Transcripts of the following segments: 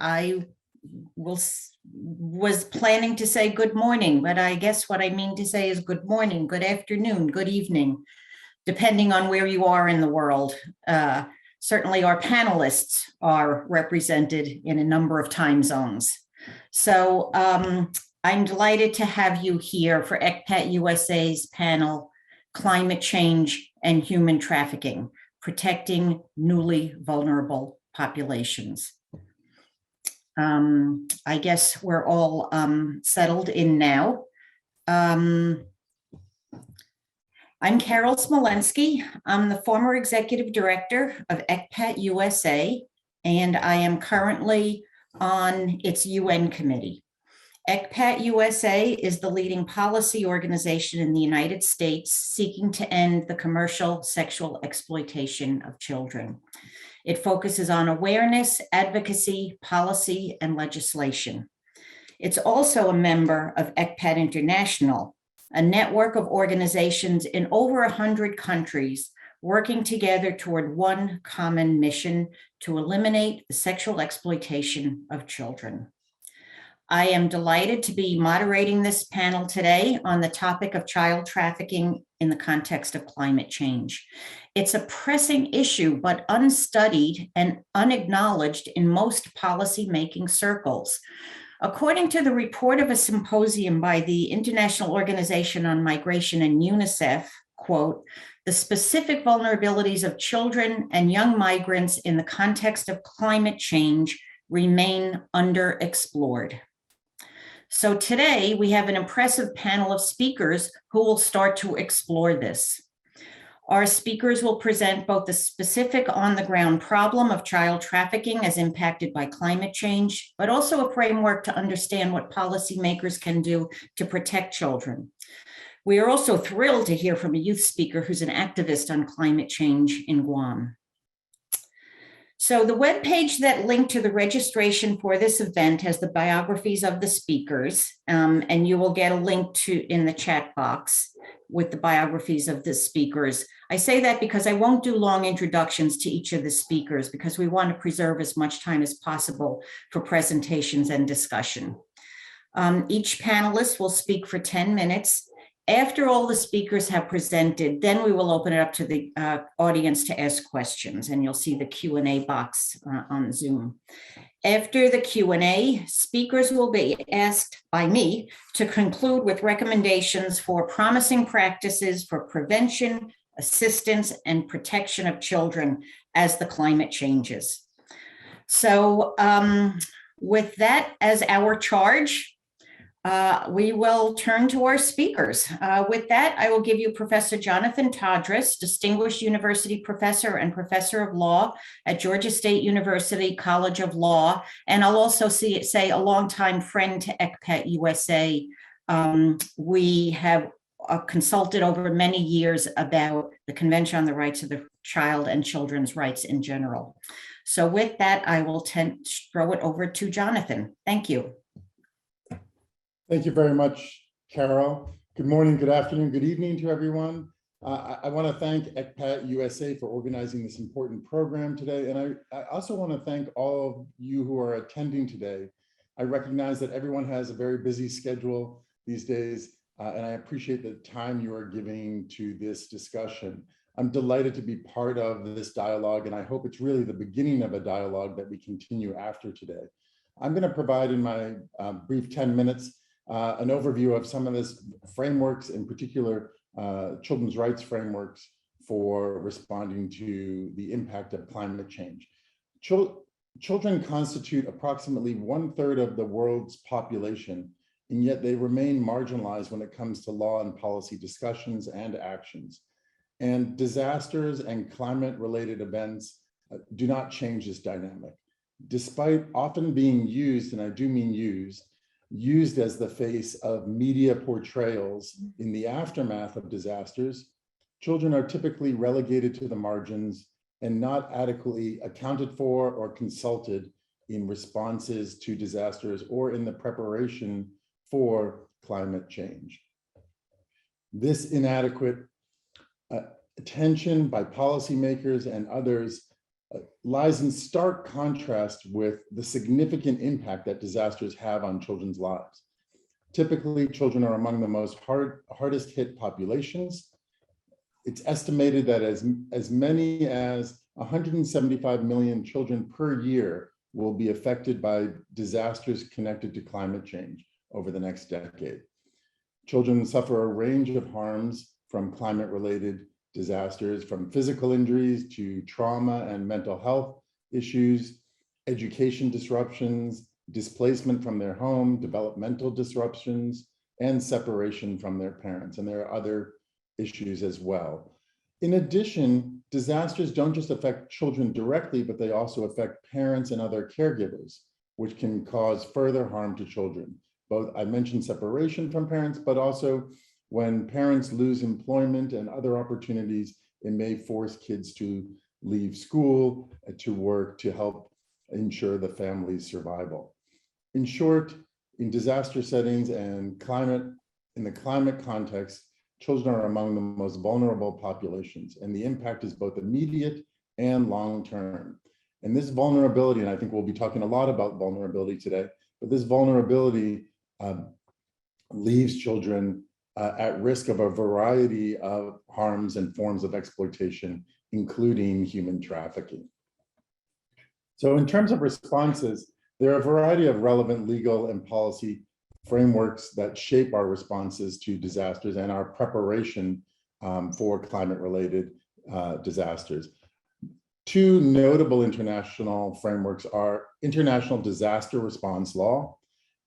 I was planning to say good morning, but I guess what I mean to say is good morning, good afternoon, good evening, depending on where you are in the world. Certainly our panelists are represented in a number of time zones. So I'm delighted to have you here for ECPAT USA's panel, Climate Change and Human Trafficking, Protecting Newly Vulnerable Populations. I guess we're all settled in now. I'm Carol Smolenski. I'm the former executive director of ECPAT USA, and I am currently on its UN committee. ECPAT USA is the leading policy organization in the United States seeking to end the commercial sexual exploitation of children. It focuses on awareness, advocacy, policy, and legislation. It's also a member of ECPAT International, a network of organizations in over 100 countries working together toward one common mission to eliminate the sexual exploitation of children. I am delighted to be moderating this panel today on the topic of child trafficking in the context of climate change. It's a pressing issue, but unstudied and unacknowledged in most policy-making circles. According to the report of a symposium by the International Organization on Migration and UNICEF, quote, the specific vulnerabilities of children and young migrants in the context of climate change remain underexplored. So today we have an impressive panel of speakers who will start to explore this. Our speakers will present both the specific on-the-ground problem of child trafficking as impacted by climate change, but also a framework to understand what policymakers can do to protect children. We are also thrilled to hear from a youth speaker who's an activist on climate change in Guam. So the webpage that linked to the registration for this event has the biographies of the speakers, and you will get a link to in the chat box with the biographies of the speakers. I say that because I won't do long introductions to each of the speakers because we want to preserve as much time as possible for presentations and discussion. Each panelist will speak for 10 minutes. After all the speakers have presented, then we will open it up to the audience to ask questions, and you'll see the Q&A box on Zoom. After the Q&A, speakers will be asked by me to conclude with recommendations for promising practices for prevention, assistance, and protection of children as the climate changes. So with that as our charge, we will turn to our speakers. With that, I will give you Professor Jonathan Todres, Distinguished University Professor and Professor of Law at Georgia State University College of Law. And I'll also say a longtime friend to ECPAT USA. We have consulted over many years about the Convention on the Rights of the Child and Children's Rights in general. So with that, I will throw it over to Jonathan. Thank you. Thank you very much, Carol. Good morning, good afternoon, good evening to everyone. I want to thank ECPAT USA for organizing this important program today. And I also want to thank all of you who are attending today. I recognize that everyone has a very busy schedule these days, and I appreciate the time you are giving to this discussion. I'm delighted to be part of this dialogue, and I hope it's really the beginning of a dialogue that we continue after today. I'm going to provide in my brief 10 minutes an overview of some of this frameworks, in particular children's rights frameworks for responding to the impact of climate change. Children constitute approximately 1/3 of the world's population, and yet they remain marginalized when it comes to law and policy discussions and actions. And disasters and climate-related events do not change this dynamic. Despite often being used, and I do mean used as the face of media portrayals in the aftermath of disasters, children are typically relegated to the margins and not adequately accounted for or consulted in responses to disasters or in the preparation for climate change. This inadequate attention by policymakers and others lies in stark contrast with the significant impact that disasters have on children's lives. Typically, children are among the most hardest hit populations. It's estimated that as many as 175 million children per year will be affected by disasters connected to climate change over the next decade. Children suffer a range of harms from climate-related disasters, from physical injuries to trauma and mental health issues, education disruptions, displacement from their home, developmental disruptions, and separation from their parents. And there are other issues as well. In addition, disasters don't just affect children directly, but they also affect parents and other caregivers, which can cause further harm to children. Both, I mentioned separation from parents, but also when parents lose employment and other opportunities, it may force kids to leave school, to work, to help ensure the family's survival. In short, in disaster settings and in the climate context, children are among the most vulnerable populations, and the impact is both immediate and long-term. And this vulnerability, and I think we'll be talking a lot about vulnerability today, but this vulnerability leaves children at risk of a variety of harms and forms of exploitation, including human trafficking. So in terms of responses, there are a variety of relevant legal and policy frameworks that shape our responses to disasters and our preparation for climate-related disasters. Two notable international frameworks are International Disaster Response Law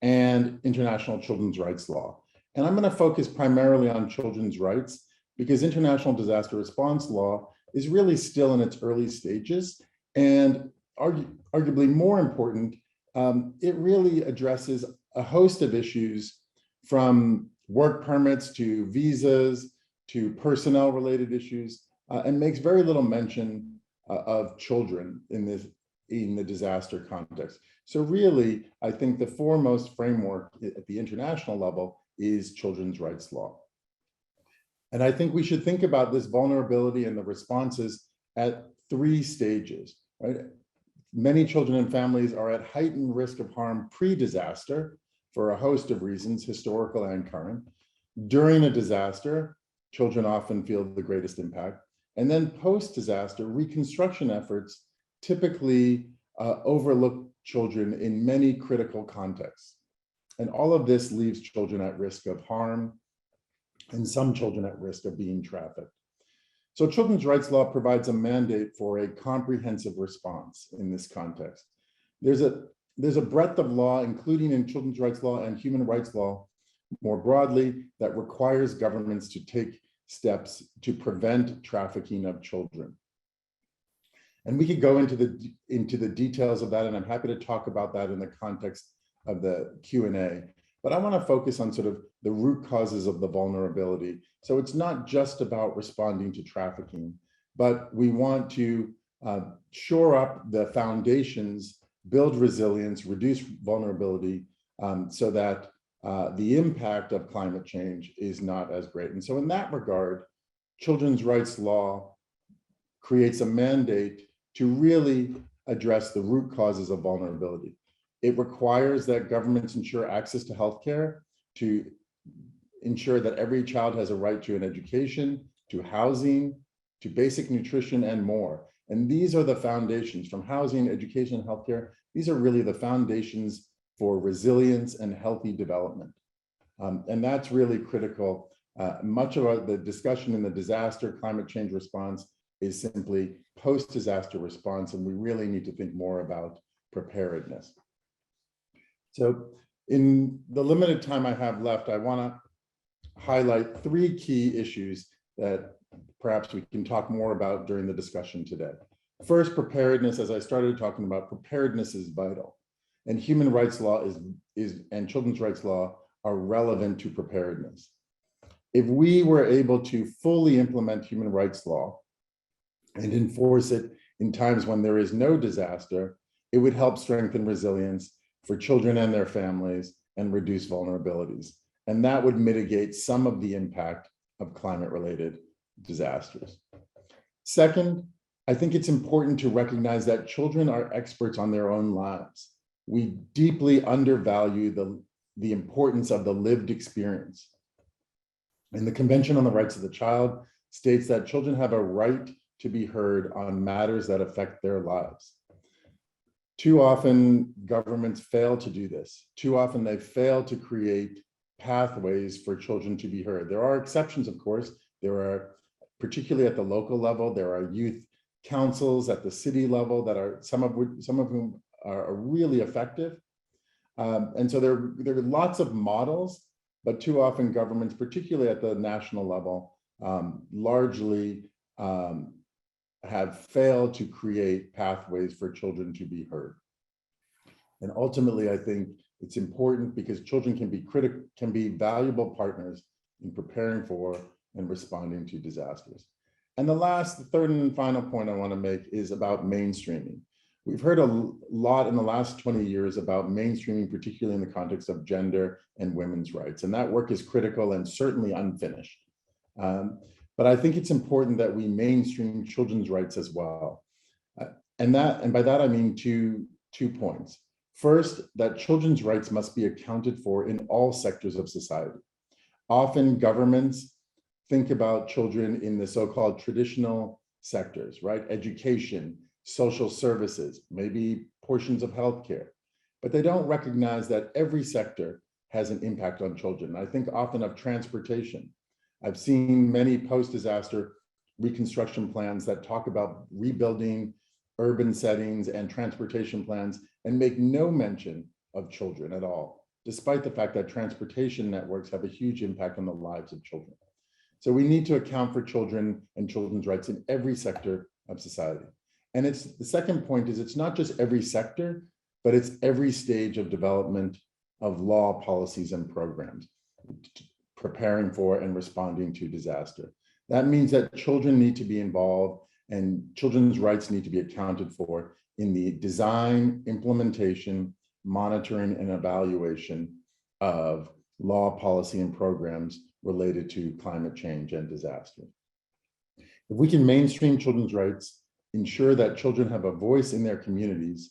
and International Children's Rights Law. And I'm going to focus primarily on children's rights because International Disaster Response Law is really still in its early stages, and arguably more important, it really addresses a host of issues from work permits to visas to personnel related issues, and makes very little mention of children in the disaster context. So really, I think the foremost framework at the international level is children's rights law. And I think we should think about this vulnerability and the responses at three stages, right? Many children and families are at heightened risk of harm pre-disaster for a host of reasons, historical and current. During a disaster, children often feel the greatest impact. And then post-disaster, reconstruction efforts typically overlook children in many critical contexts. And all of this leaves children at risk of harm and some children at risk of being trafficked. So children's rights law provides a mandate for a comprehensive response in this context. There's a breadth of law, including in children's rights law and human rights law more broadly, that requires governments to take steps to prevent trafficking of children. And we could go into the details of that, and I'm happy to talk about that in the context of the Q&A. But I want to focus on sort of the root causes of the vulnerability. So it's not just about responding to trafficking, but we want to shore up the foundations, build resilience, reduce vulnerability, so that the impact of climate change is not as great. And so in that regard, children's rights law creates a mandate to really address the root causes of vulnerability. It requires that governments ensure access to healthcare, to ensure that every child has a right to an education, to housing, to basic nutrition, and more. And these are the foundations from housing, education, healthcare. These are really the foundations for resilience and healthy development. And that's really critical. Much of the discussion in the disaster climate change response is simply post-disaster response, and we really need to think more about preparedness. So in the limited time I have left, I want to highlight three key issues that perhaps we can talk more about during the discussion today. First, preparedness. As I started talking about, preparedness is vital, and human rights law and children's rights law are relevant to preparedness. If we were able to fully implement human rights law and enforce it in times when there is no disaster, it would help strengthen resilience for children and their families and reduce vulnerabilities. And that would mitigate some of the impact of climate-related disasters. Second, I think it's important to recognize that children are experts on their own lives. We deeply undervalue the importance of the lived experience. And the Convention on the Rights of the Child states that children have a right to be heard on matters that affect their lives. Too often, governments fail to do this. Too often, they fail to create pathways for children to be heard. There are exceptions, of course. There are, particularly at the local level, there are youth councils at the city level that are some of whom are really effective. And so there are lots of models, but too often governments, particularly at the national level, largely have failed to create pathways for children to be heard. And ultimately, I think it's important because children can be valuable partners in preparing for and responding to disasters. And the third and final point I want to make is about mainstreaming. We've heard a lot in the last 20 years about mainstreaming, particularly in the context of gender and women's rights. And that work is critical and certainly unfinished. But I think it's important that we mainstream children's rights as well. And by that, I mean two points. First, that children's rights must be accounted for in all sectors of society. Often governments think about children in the so-called traditional sectors, right? Education, social services, maybe portions of healthcare, but they don't recognize that every sector has an impact on children. I think often of transportation. I've seen many post-disaster reconstruction plans that talk about rebuilding urban settings and transportation plans and make no mention of children at all, despite the fact that transportation networks have a huge impact on the lives of children. So we need to account for children and children's rights in every sector of society. And the second point is it's not just every sector, but it's every stage of development of law, policies, and programs, preparing for and responding to disaster. That means that children need to be involved and children's rights need to be accounted for in the design, implementation, monitoring, and evaluation of law, policy, and programs related to climate change and disaster. If we can mainstream children's rights, ensure that children have a voice in their communities,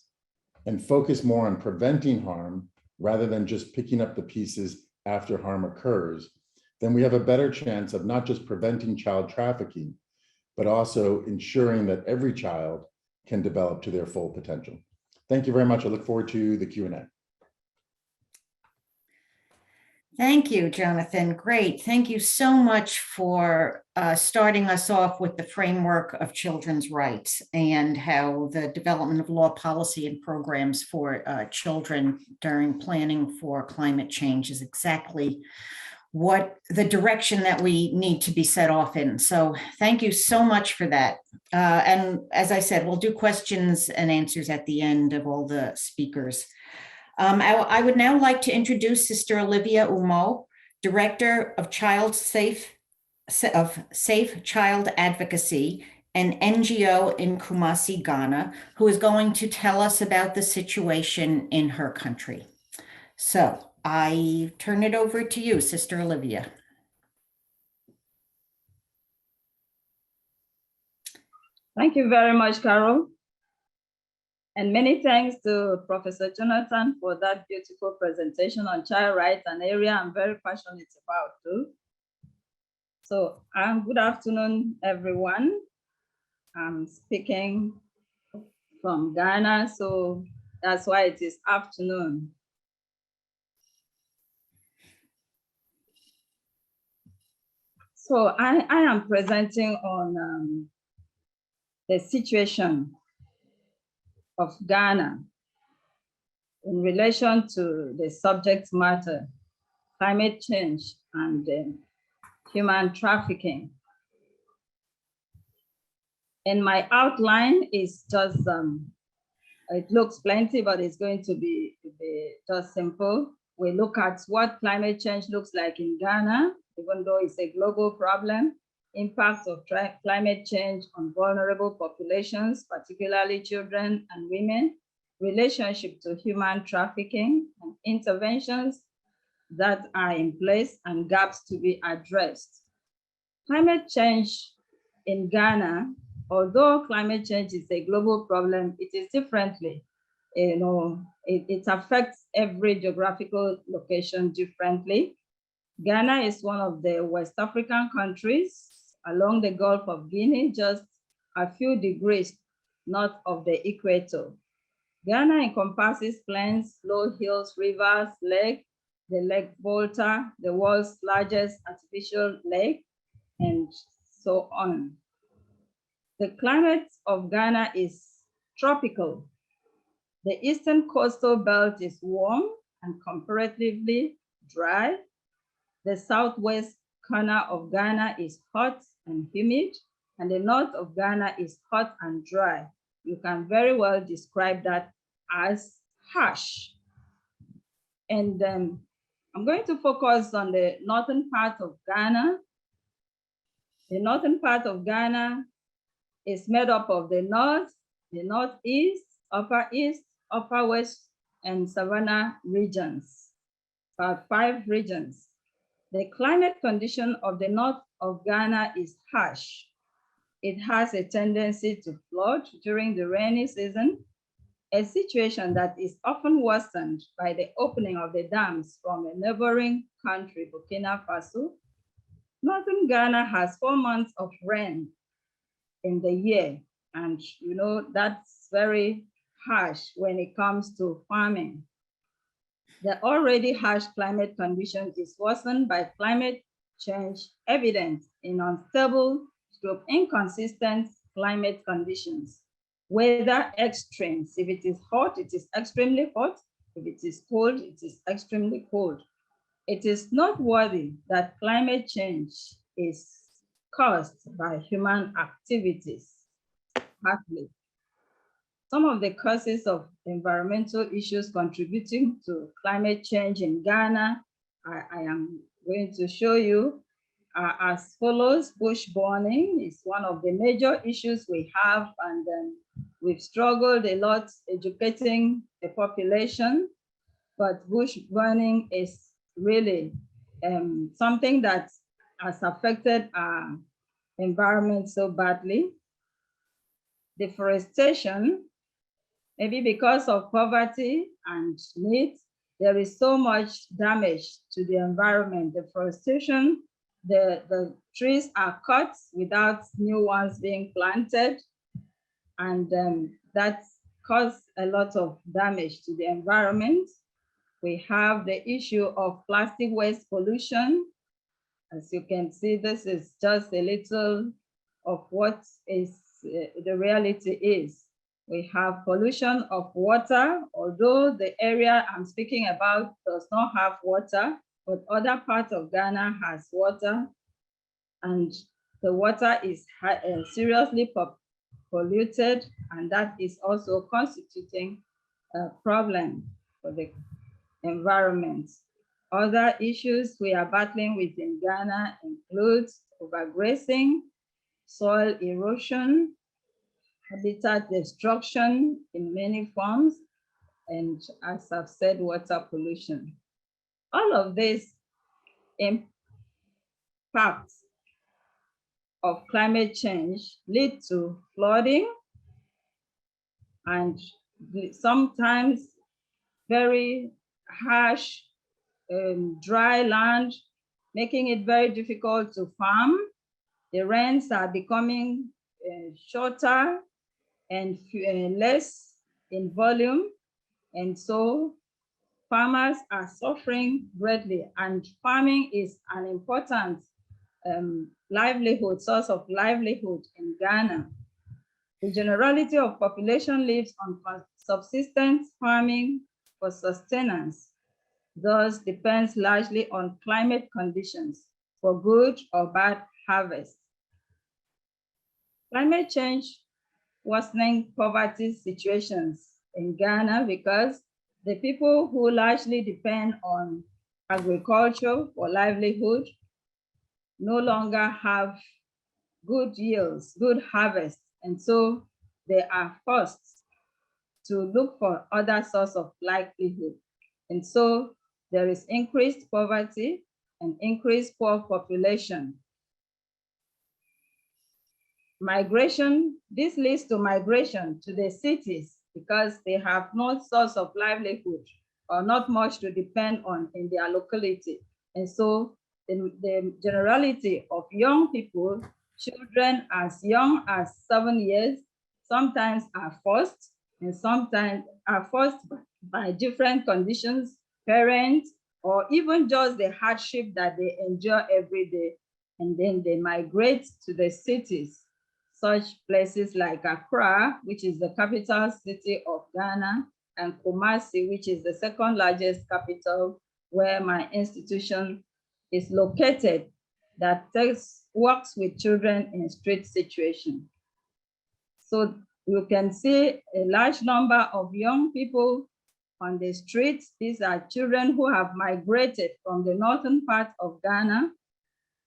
and focus more on preventing harm rather than just picking up the pieces after harm occurs, then we have a better chance of not just preventing child trafficking, but also ensuring that every child can develop to their full potential. Thank you very much. I look forward to the Q&A. Thank you, Jonathan. Great. Thank you so much for starting us off with the framework of children's rights and how the development of law, policy, and programs for children during planning for climate change is exactly what the direction that we need to be set off in. So thank you so much for that. And as I said, we'll do questions and answers at the end of all the speakers. I would now like to introduce Sister Olivia Umoh, Director of Safe Child Advocacy, an NGO in Kumasi, Ghana, who is going to tell us about the situation in her country. So I turn it over to you, Sister Olivia. Thank you very much, Carol. And many thanks to Professor Jonathan for that beautiful presentation on child rights, an area I'm very passionate about too. So good afternoon, everyone. I'm speaking from Ghana, so that's why it is afternoon. So I am presenting on the situation of Ghana in relation to the subject matter, climate change and human trafficking. And my outline is just, it looks plenty, but it's going to be just simple. We look at what climate change looks like in Ghana, even though it's a global problem, impacts of climate change on vulnerable populations, particularly children and women, relationship to human trafficking, and interventions that are in place and gaps to be addressed. Climate change in Ghana although climate change is a global problem, it is differently. It affects every geographical location differently. Ghana is one of the West African countries along the Gulf of Guinea, just a few degrees north of the equator. Ghana encompasses plains, low hills, rivers, lake, the Lake Volta, the world's largest artificial lake, and so on. The climate of Ghana is tropical. The eastern coastal belt is warm and comparatively dry. The southwest corner of Ghana is hot and humid, and the north of Ghana is hot and dry. You can very well describe that as harsh. And I'm going to focus on the northern part of Ghana. The northern part of Ghana is made up of the north, the northeast, upper east, upper west, and savanna regions, about 5 regions. The climate condition of the north of Ghana is harsh. It has a tendency to flood during the rainy season, a situation that is often worsened by the opening of the dams from a neighboring country, Burkina Faso. Northern Ghana has 4 months of rain in the year, and that's very harsh when it comes to farming. The already harsh climate condition is worsened by climate change evident in unstable to inconsistent climate conditions. Weather extremes. If it is hot, it is extremely hot. If it is cold, it is extremely cold. It is noteworthy that climate change is caused by human activities, partly. Some of the causes of environmental issues contributing to climate change in Ghana, I am going to show you as follows. Bush burning is one of the major issues we have, and we've struggled a lot educating the population, but bush burning is really something that has affected our environment so badly. Deforestation, maybe because of poverty and need, there is so much damage to the environment. Deforestation, the trees are cut without new ones being planted, and that caused a lot of damage to the environment. We have the issue of plastic waste pollution. As you can see, this is just a little of what is the reality is. We have pollution of water, although the area I'm speaking about does not have water, but other parts of Ghana has water, and the water is seriously polluted, and that is also constituting a problem for the environment. Other issues we are battling with in Ghana include overgrazing, soil erosion, habitat destruction in many forms, and as I've said, water pollution. All of this impacts of climate change lead to flooding and sometimes very harsh dry land, making it very difficult to farm. The rains are becoming shorter and less in volume, and so farmers are suffering greatly, and farming is an important source of livelihood in Ghana. The generality of population lives on subsistence farming for sustenance, thus depends largely on climate conditions for good or bad harvest. Climate change worsening poverty situations in Ghana because the people who largely depend on agriculture for livelihood no longer have good yields, good harvest, and so they are forced to look for other sources of livelihood. And so there is increased poverty and increased poor population. migration, this leads to migration to the cities because they have no source of livelihood or not much to depend on in their locality. And so the generality of young people, children as young as 7 years, sometimes are forced and sometimes are forced by different conditions, parents, or even just the hardship that they endure every day. And then they migrate to the cities, such places like Accra, which is the capital city of Ghana, and Kumasi, which is the second largest capital where my institution is located, that works with children in street situation. So you can see a large number of young people on the streets. These are children who have migrated from the northern part of Ghana.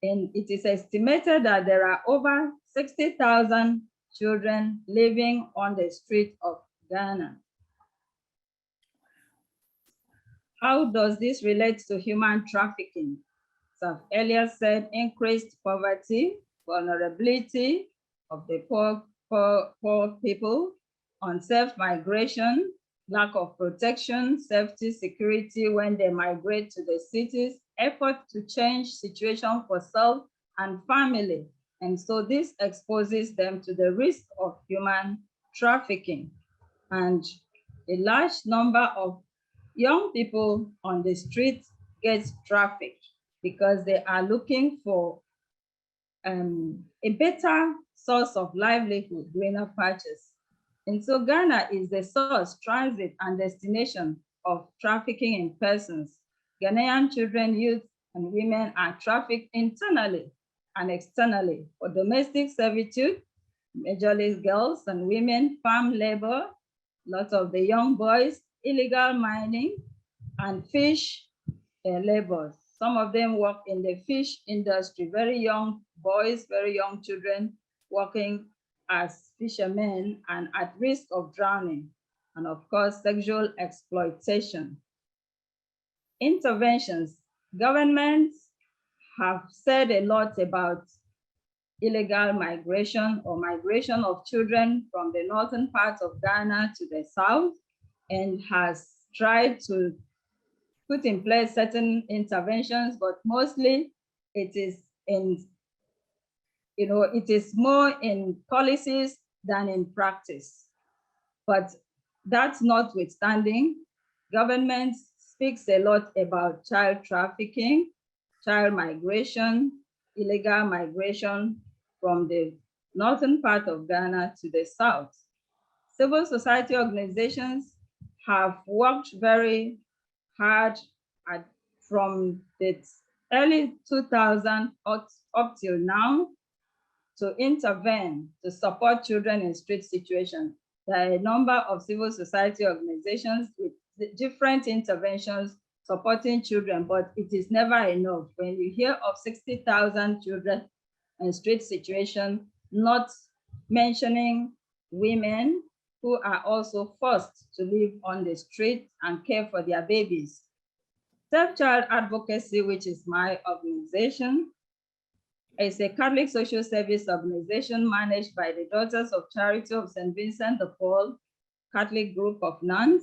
And it is estimated that there are over 60,000 children living on the street of Ghana. How does this relate to human trafficking? So I've earlier said increased poverty, vulnerability of the poor people, unsafe migration, lack of protection, safety, security when they migrate to the cities, effort to change situation for self and family. And so this exposes them to the risk of human trafficking. And a large number of young people on the street get trafficked because they are looking for a better source of livelihood, greener pastures. And so Ghana is the source, transit, and destination of trafficking in persons. Ghanaian children, youth, and women are trafficked internally and externally for domestic servitude, majorly girls and women, farm labor, lots of the young boys, illegal mining, and fish labor. Some of them work in the fish industry, very young boys, very young children working as fishermen and at risk of drowning. And of course, sexual exploitation. Interventions. Governments have said a lot about illegal migration or migration of children from the northern part of Ghana to the south, and has tried to put in place certain interventions, but mostly it is more in policies than in practice. But that's notwithstanding, government speaks a lot about child trafficking, child migration, illegal migration from the northern part of Ghana to the south. Civil society organizations have worked very hard from the early 2000s up till now to intervene to support children in street situations. There are a number of civil society organizations with different interventions supporting children, but it is never enough. When you hear of 60,000 children in street situations, not mentioning women who are also forced to live on the street and care for their babies. Safe Child Advocacy, which is my organization, is a Catholic social service organization managed by the Daughters of Charity of St. Vincent de Paul Catholic group of nuns.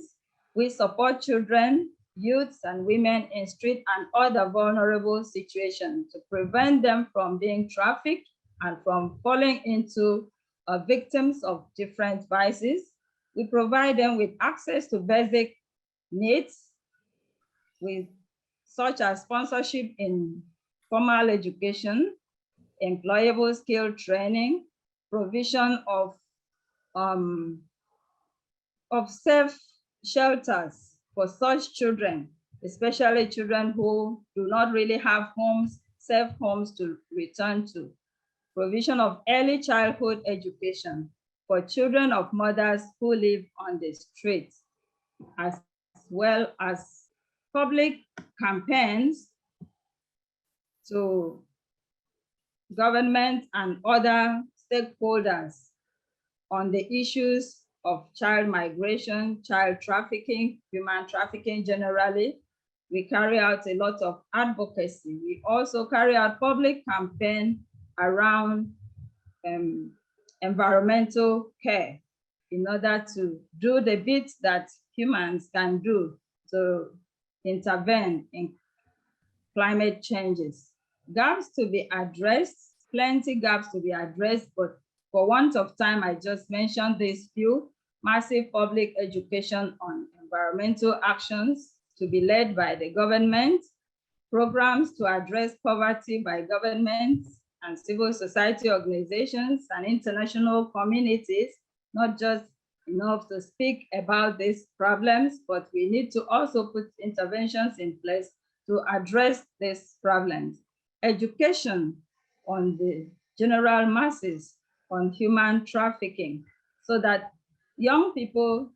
We support children, youths, and women in street and other vulnerable situations to prevent them from being trafficked and from falling into victims of different vices. We provide them with access to basic needs, such as sponsorship in formal education, employable skill training, provision of safe shelters for such children, especially children who do not really have homes, safe homes to return to. Provision of early childhood education for children of mothers who live on the streets, as well as public campaigns to government and other stakeholders on the issues of child migration, child trafficking, human trafficking generally. We carry out a lot of advocacy. We also carry out public campaign around environmental care in order to do the bits that humans can do to intervene in climate changes. Gaps to be addressed, plenty gaps to be addressed, but for want of time, I just mentioned these few. Massive public education on environmental actions to be led by the government, programs to address poverty by governments and civil society organizations and international communities, not just enough to speak about these problems, but we need to also put interventions in place to address these problems. Education on the general masses on human trafficking so that young people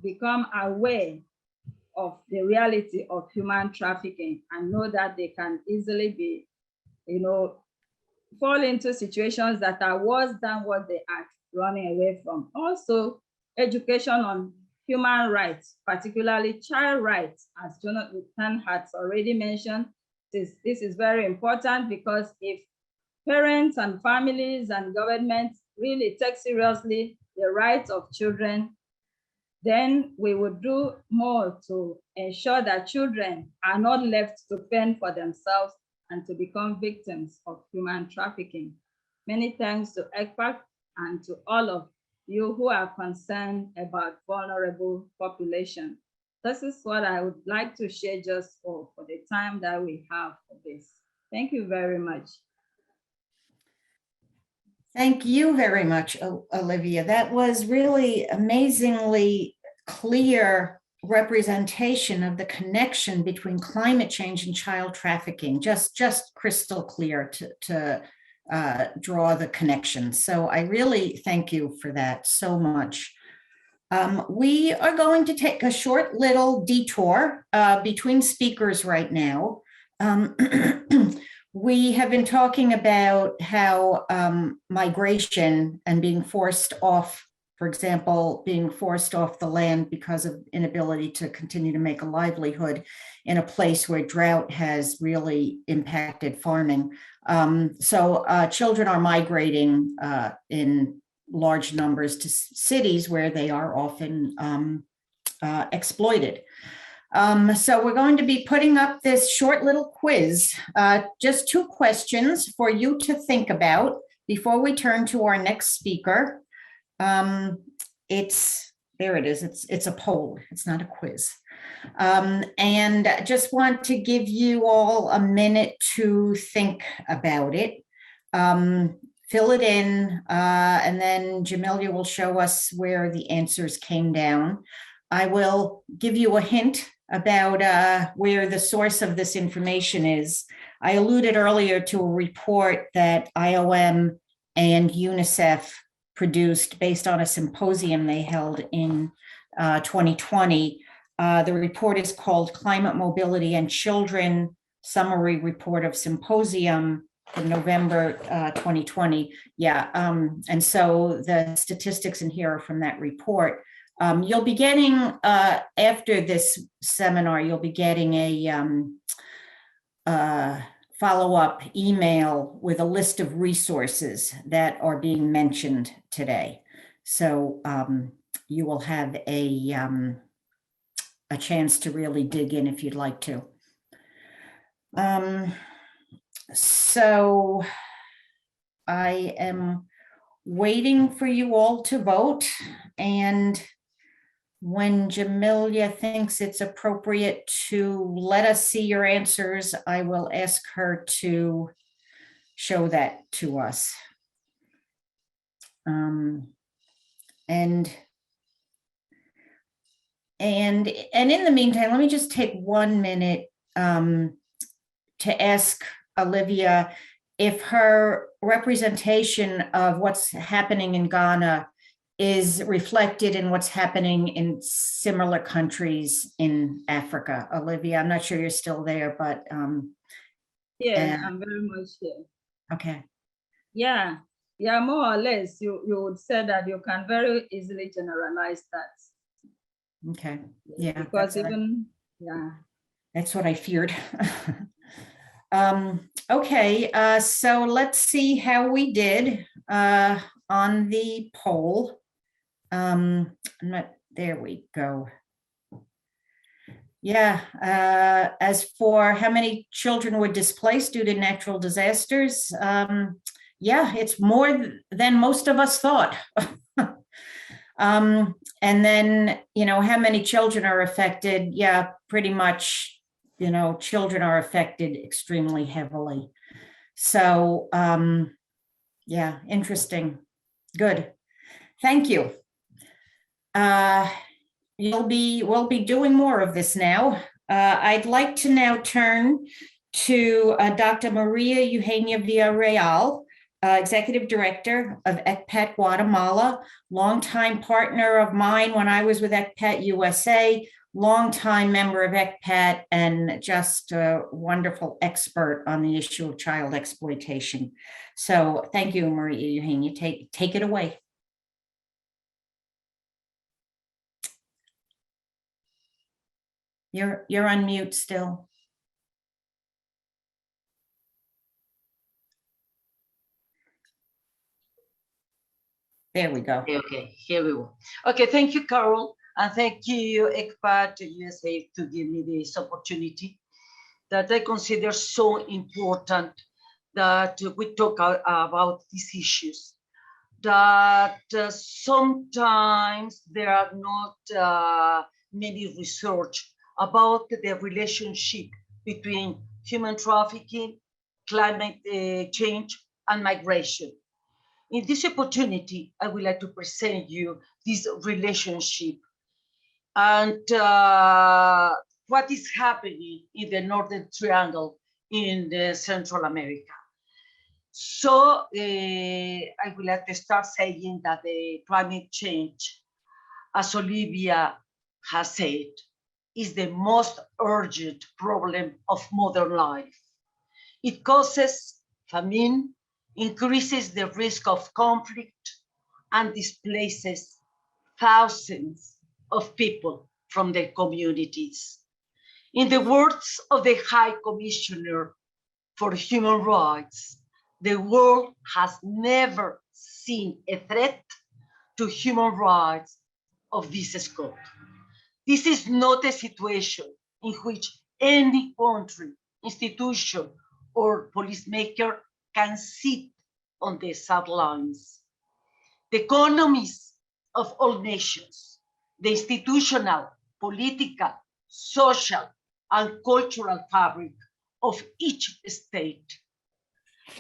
become aware of the reality of human trafficking and know that they can easily be, fall into situations that are worse than what they are running away from. Also, education on human rights, particularly child rights, as Jonathan has already mentioned. This is very important because if parents and families and governments really take seriously the rights of children, then we would do more to ensure that children are not left to fend for themselves and to become victims of human trafficking. Many thanks to ECPAC and to all of you who are concerned about vulnerable population. This is what I would like to share just for the time that we have for this. Thank you very much. Thank you very much, Olivia. That was really amazingly clear representation of the connection between climate change and child trafficking, just crystal clear to draw the connection. So I really thank you for that so much. We are going to take a short little detour between speakers right now. We have been talking about how migration and being forced off, for example, being forced off the land because of inability to continue to make a livelihood in a place where drought has really impacted farming. So children are migrating in large numbers to cities where they are often exploited. So we're going to be putting up this short little quiz, just 2 questions for you to think about before we turn to our next speaker. There it is, it's a poll, it's not a quiz. And just want to give you all a minute to think about it. Fill it in, and then Jamelia will show us where the answers came down. I will give you a hint about where the source of this information is. I alluded earlier to a report that IOM and UNICEF produced based on a symposium they held in 2020. The report is called Climate Mobility and Children, Summary Report of Symposium from November 2020. Yeah, and so the statistics in here are from that report. You'll be getting, after this seminar, you'll be getting a follow-up email with a list of resources that are being mentioned today. So you will have a chance to really dig in if you'd like to. So I am waiting for you all to vote, and when Jamelia thinks it's appropriate to let us see your answers, I will ask her to show that to us. And in the meantime, let me just take 1 minute to ask Olivia if her representation of what's happening in Ghana is reflected in what's happening in similar countries in Africa. Olivia, I'm not sure you're still there, but yeah, I'm very much here. Okay. Yeah, more or less, you would say that you can very easily generalize that. Okay, yeah. Because even, yeah. That's what I feared. Okay, so let's see how we did. on the poll. There we go. Yeah, as for how many children were displaced due to natural disasters, yeah, it's more than most of us thought. And then, how many children are affected? Yeah, pretty much, children are affected extremely heavily. So, yeah, interesting. Good. Thank you. We'll be doing more of this now. I'd like to now turn to Dr. María Eugenia Villareal, Executive Director of ECPAT Guatemala, longtime partner of mine when I was with ECPAT USA, longtime member of ECPAT, and just a wonderful expert on the issue of child exploitation. So thank you, María Eugenia. Take it away. You're on mute still. There we go. Okay, here we go. Okay, thank you, Carol, and thank you, ECPAT USA, to give me this opportunity that I consider so important that we talk about these issues. That sometimes there are not many research about the relationship between human trafficking, climate change, and migration. In this opportunity, I would like to present you this relationship and what is happening in the Northern Triangle in Central America. So I would like to start saying that the climate change, as Olivia has said, is the most urgent problem of modern life. It causes famine, increases the risk of conflict, and displaces thousands of people from their communities. In the words of the High Commissioner for Human Rights, the world has never seen a threat to human rights of this scope. This is not a situation in which any country, institution, or policymaker can sit on the sidelines. The economies of all nations, the institutional, political, social, and cultural fabric of each state,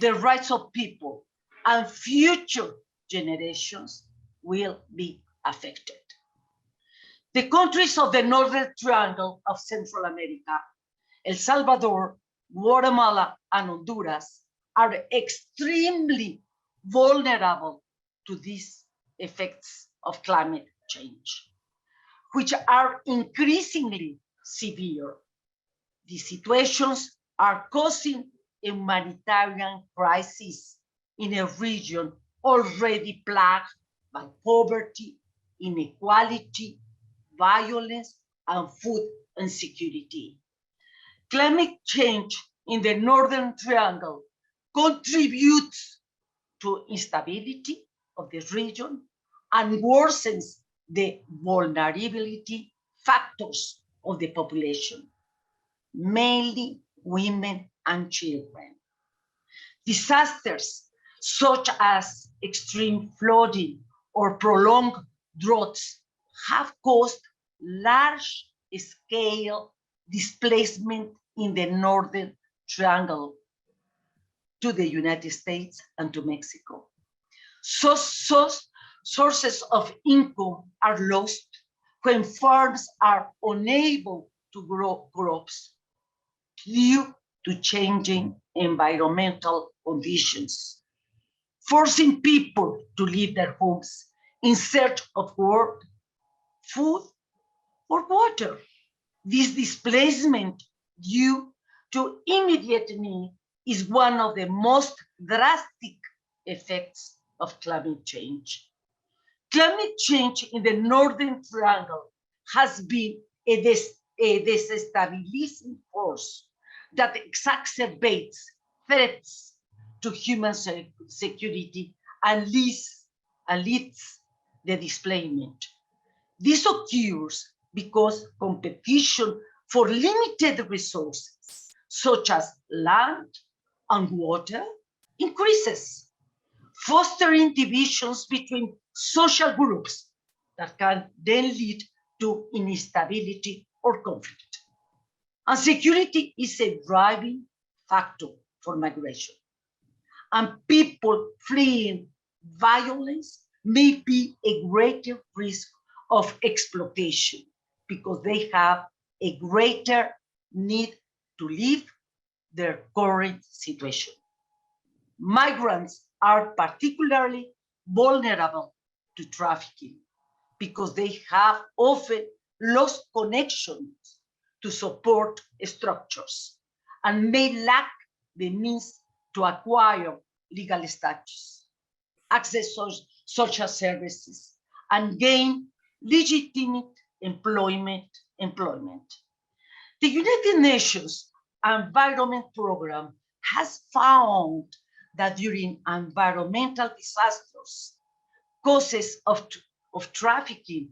the rights of people and future generations will be affected. The countries of the Northern Triangle of Central America, El Salvador, Guatemala, and Honduras, are extremely vulnerable to these effects of climate change, which are increasingly severe. These situations are causing a humanitarian crisis in a region already plagued by poverty, inequality, violence, and food insecurity. Climate change in the Northern Triangle contributes to instability of the region and worsens the vulnerability factors of the population, mainly women and children. Disasters such as extreme flooding or prolonged droughts have caused large-scale displacement in the Northern Triangle to the United States and to Mexico. Sources of income are lost when farms are unable to grow crops due to changing environmental conditions, forcing people to leave their homes in search of work, food, or water. This displacement due to immediate need is one of the most drastic effects of climate change. Climate change in the Northern Triangle has been a destabilizing force that exacerbates threats to human security and leads and leads the displacement. This occurs because competition for limited resources, such as land and water, increases, fostering divisions between social groups that can then lead to instability or conflict. And security is a driving factor for migration. And people fleeing violence may be a greater risk of exploitation because they have a greater need to leave their current situation. Migrants are particularly vulnerable to trafficking because they have often lost connections to support structures and may lack the means to acquire legal status, access social services, and gain legitimate employment. The United Nations Environment Program has found that during environmental disasters, causes of trafficking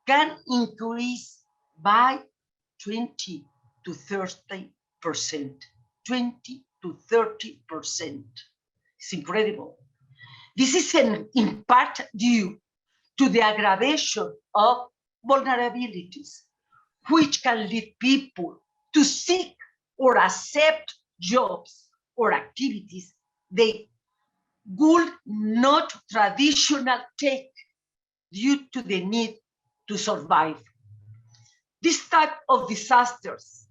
can increase by 20 to 30%. 20 to 30%. It's incredible. This is in part due to the aggravation of vulnerabilities, which can lead people to seek or accept jobs or activities they would not traditionally take due to the need to survive. This type of disasters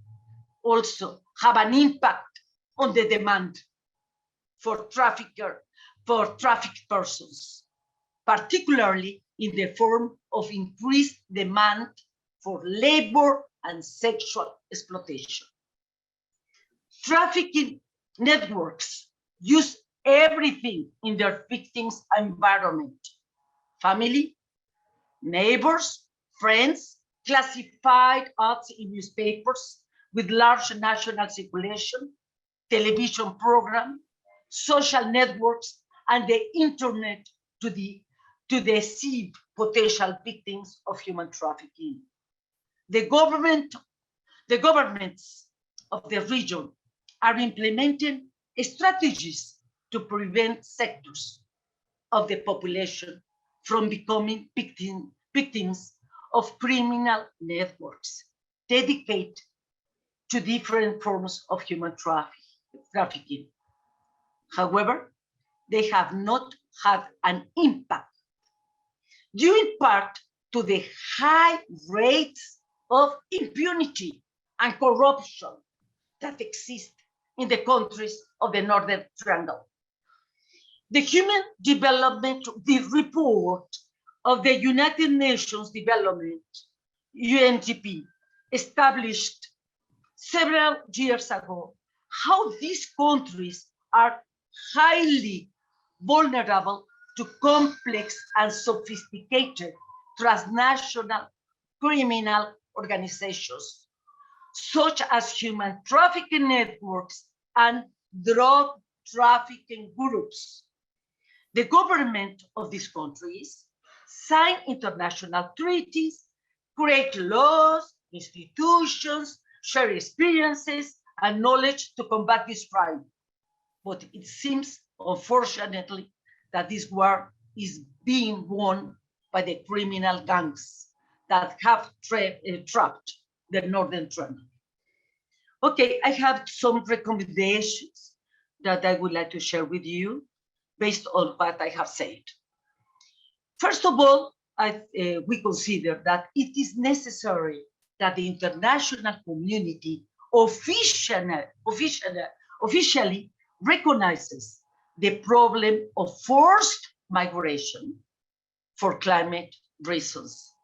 also have an impact on the demand for trafficked persons, particularly in the form of increased demand for labor and sexual exploitation. Trafficking networks use everything in their victims' environment: family, neighbors, friends, classified ads in newspapers with large national circulation, television program, social networks, and the internet to deceive potential victims of human trafficking. The governments of the region are implementing strategies to prevent sectors of the population from becoming victims of criminal networks dedicated to different forms of human trafficking. However, they have not had an impact, due in part to the high rates of impunity and corruption that exist in the countries of the Northern Triangle. The Human Development Report of the United Nations Development, UNDP, established several years ago how these countries are highly vulnerable to complex and sophisticated transnational criminal organizations, such as human trafficking networks and drug trafficking groups. The government of these countries sign international treaties, create laws, institutions, share experiences and knowledge to combat this crime. But it seems, unfortunately, that this war is being won by the criminal gangs that have trapped the Northern Triangle. Okay, I have some recommendations that I would like to share with you based on what I have said. First of all, we consider that it is necessary that the international community officially recognizes the problem of forced migration for climate reasons.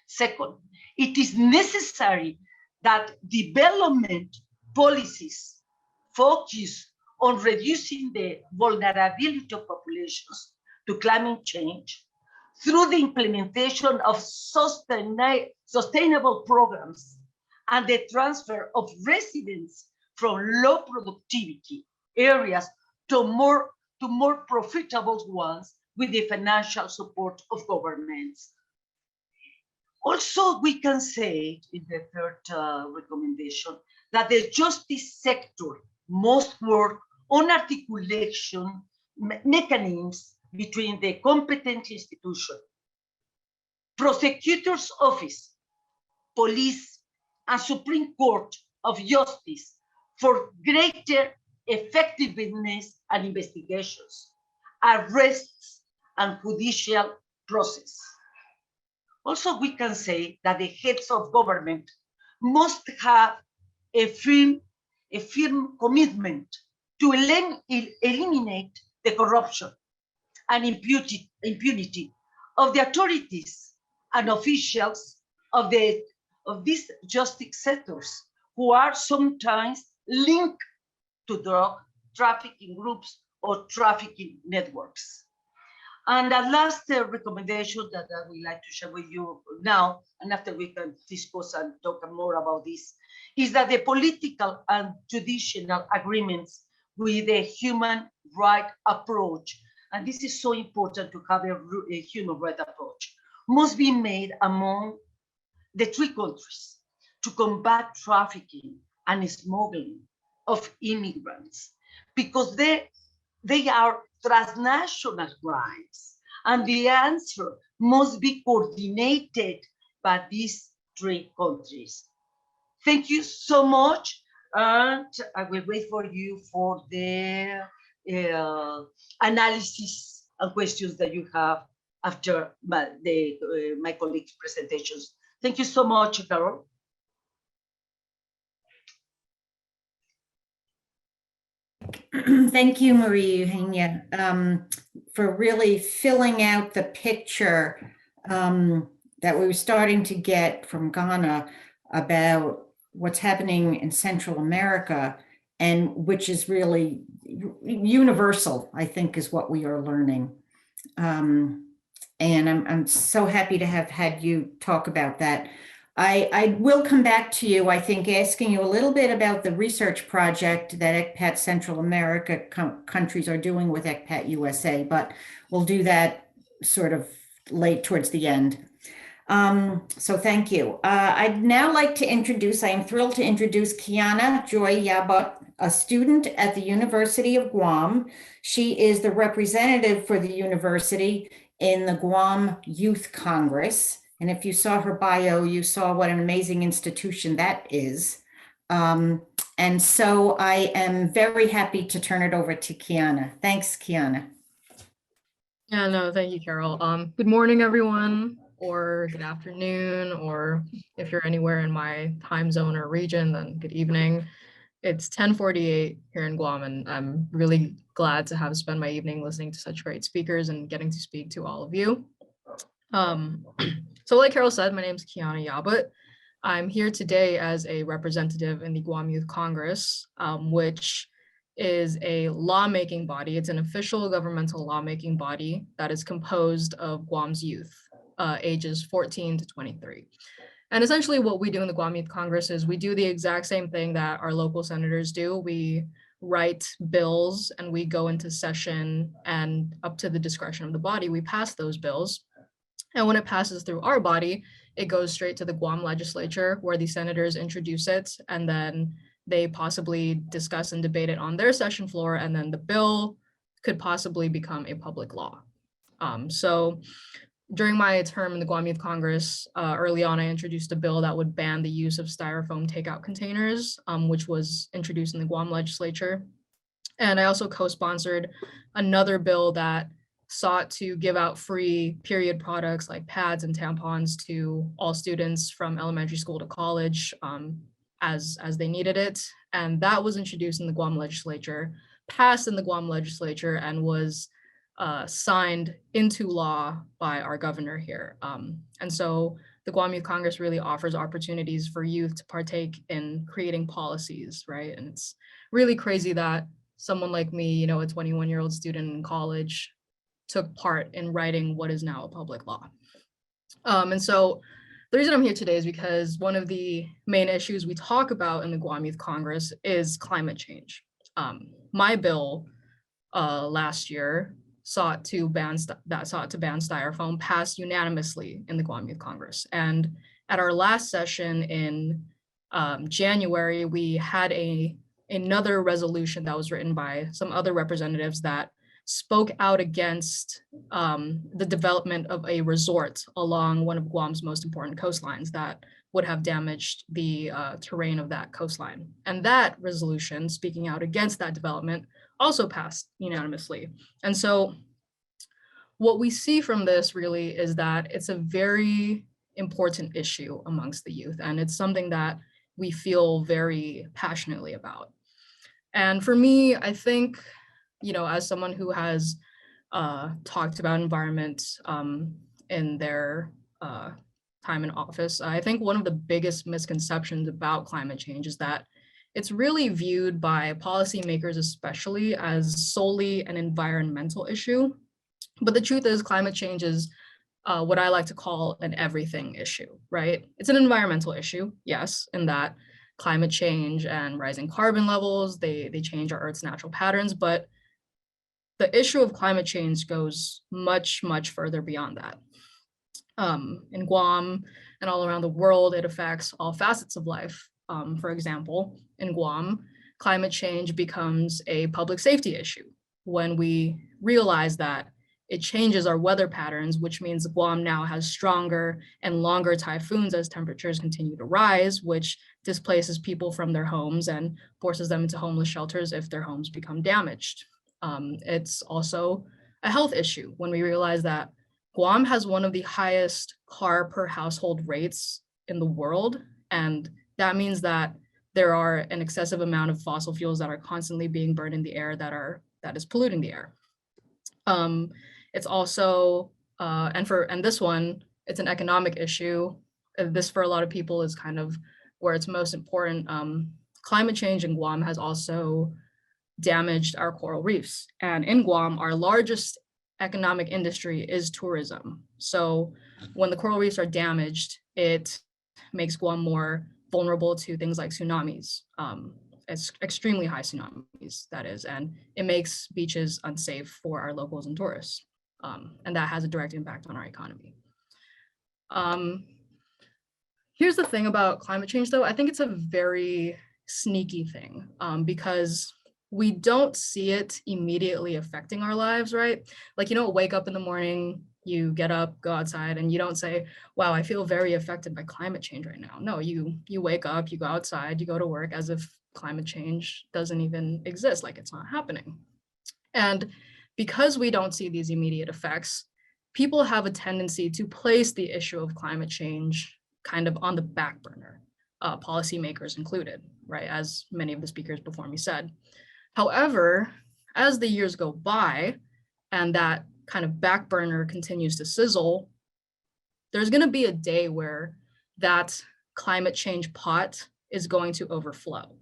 Second, it is necessary that development policies focus on reducing the vulnerability of populations to climate change through the implementation of sustainable programs and the transfer of residents from low productivity areas to more profitable ones with the financial support of governments. Also, we can say in the third recommendation that the justice sector must work on articulation mechanisms between the competent institution, prosecutor's office, police, and Supreme Court of Justice for greater effectiveness and investigations, arrests, and judicial process. Also, we can say that the heads of government must have a firm commitment to eliminate the corruption and impunity of the authorities and officials of these justice sectors who are sometimes linked to drug trafficking groups or trafficking networks. And the last recommendation that I would like to share with you now, and after we can discuss and talk more about this, is that the political and judicial agreements with a human right approach, and this is so important to have a human right approach, must be made among the three countries to combat trafficking and smuggling of immigrants, because they are transnational crimes, and the answer must be coordinated by these three countries. Thank you so much, and I will wait for you for the analysis and questions that you have after my colleagues' presentations. Thank you so much, Carol. Thank you, Maria Eugenia, for really filling out the picture that we were starting to get from Ghana about what's happening in Central America, and which is really universal, I think, is what we are learning. And I'm so happy to have had you talk about that. I will come back to you, I think, asking you a little bit about the research project that ECPAT Central America countries are doing with ECPAT USA, but we'll do that sort of late towards the end. So thank you. I'd now like to introduce, I am thrilled to introduce Kiana Joy Yabut, a student at the University of Guam. She is the representative for the university in the Guam Youth Congress. And if you saw her bio, you saw what an amazing institution that is. And so I am very happy to turn it over to Kiana. Thanks, Kiana. Yeah, no, thank you, Carol. Good morning, everyone, or good afternoon, or if you're anywhere in my time zone or region, then good evening. It's 10:48 here in Guam, and I'm really glad to have spent my evening listening to such great speakers and getting to speak to all of you. So like Carol said, my name is Kiana Yabut. I'm here today as a representative in the Guam Youth Congress, which is a lawmaking body. It's an official governmental lawmaking body that is composed of Guam's youth, ages 14 to 23. And essentially what we do in the Guam Youth Congress is we do the exact same thing that our local senators do. We write bills and we go into session, and up to the discretion of the body, we pass those bills. And when it passes through our body, it goes straight to the Guam legislature, where the senators introduce it, and then they possibly discuss and debate it on their session floor, and then the bill could possibly become a public law. So during my term in the Guam Youth Congress, early on, I introduced a bill that would ban the use of styrofoam takeout containers, which was introduced in the Guam legislature. And I also co-sponsored another bill that sought to give out free period products like pads and tampons to all students from elementary school to college as they needed it. And that was introduced in the Guam legislature, passed in the Guam legislature, and was signed into law by our governor here. And so the Guam Youth Congress really offers opportunities for youth to partake in creating policies, right? And it's really crazy that someone like me, you know, a 21-year-old student in college, took part in writing what is now a public law. And so the reason I'm here today is because one of the main issues we talk about in the Guam Youth Congress is climate change. My bill last year sought to ban styrofoam passed unanimously in the Guam Youth Congress. And at our last session in January, we had another resolution that was written by some other representatives that spoke out against the development of a resort along one of Guam's most important coastlines that would have damaged the terrain of that coastline. And that resolution, speaking out against that development, also passed unanimously. And so what we see from this really is that it's a very important issue amongst the youth, and it's something that we feel very passionately about. And for me, I think, you know, as someone who has talked about environment in their time in office, I think one of the biggest misconceptions about climate change is that it's really viewed by policymakers, especially, as solely an environmental issue. But the truth is, climate change is what I like to call an everything issue, right? It's an environmental issue, yes, in that climate change and rising carbon levels, they change our Earth's natural patterns, but the issue of climate change goes much, much further beyond that. In Guam and all around the world, it affects all facets of life. For example, in Guam, climate change becomes a public safety issue when we realize that it changes our weather patterns, which means Guam now has stronger and longer typhoons as temperatures continue to rise, which displaces people from their homes and forces them into homeless shelters if their homes become damaged. It's also a health issue when we realize that Guam has one of the highest car per household rates in the world. And that means that there are an excessive amount of fossil fuels that are constantly being burned in the air that is polluting the air. It's also, and this one, it's an economic issue. This for a lot of people is kind of where it's most important. Climate change in Guam has also damaged our coral reefs. And in Guam, our largest economic industry is tourism. So when the coral reefs are damaged, it makes Guam more vulnerable to things like tsunamis. It's extremely high tsunamis, that is, and it makes beaches unsafe for our locals and tourists. And that has a direct impact on our economy. Here's the thing about climate change, though. I think it's a very sneaky thing because we don't see it immediately affecting our lives, right? Like, you don't wake up in the morning, you get up, go outside, and you don't say, wow, I feel very affected by climate change right now. No, you wake up, you go outside, you go to work as if climate change doesn't even exist, like it's not happening. And because we don't see these immediate effects, people have a tendency to place the issue of climate change kind of on the back burner, policymakers included, right? As many of the speakers before me said. However, as the years go by and that kind of back burner continues to sizzle, there's going to be a day where that climate change pot is going to overflow.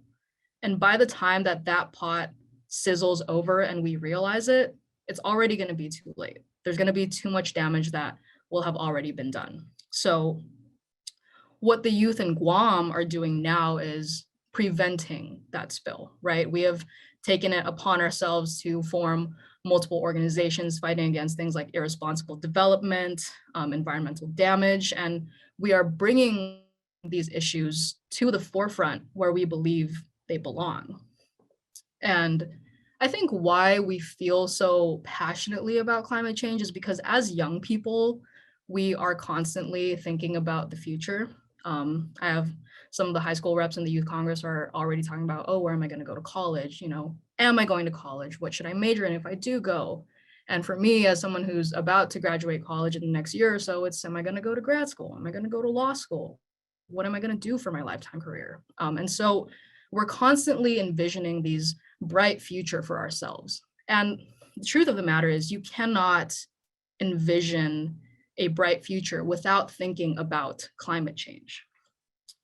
And by the time that that pot sizzles over and we realize it, it's already going to be too late. There's going to be too much damage that will have already been done. So what the youth in Guam are doing now is preventing that spill, right? We have taken it upon ourselves to form multiple organizations fighting against things like irresponsible development, environmental damage, and we are bringing these issues to the forefront where we believe they belong. And I think why we feel so passionately about climate change is because as young people, we are constantly thinking about the future. I have some of the high school reps in the Youth Congress are already talking about, oh, where am I going to go to college? You know, am I going to college? What should I major in if I do go? And for me, as someone who's about to graduate college in the next year or so, it's, am I going to go to grad school? Am I going to go to law school? What am I going to do for my lifetime career? And so we're constantly envisioning these bright future for ourselves. And the truth of the matter is you cannot envision a bright future without thinking about climate change,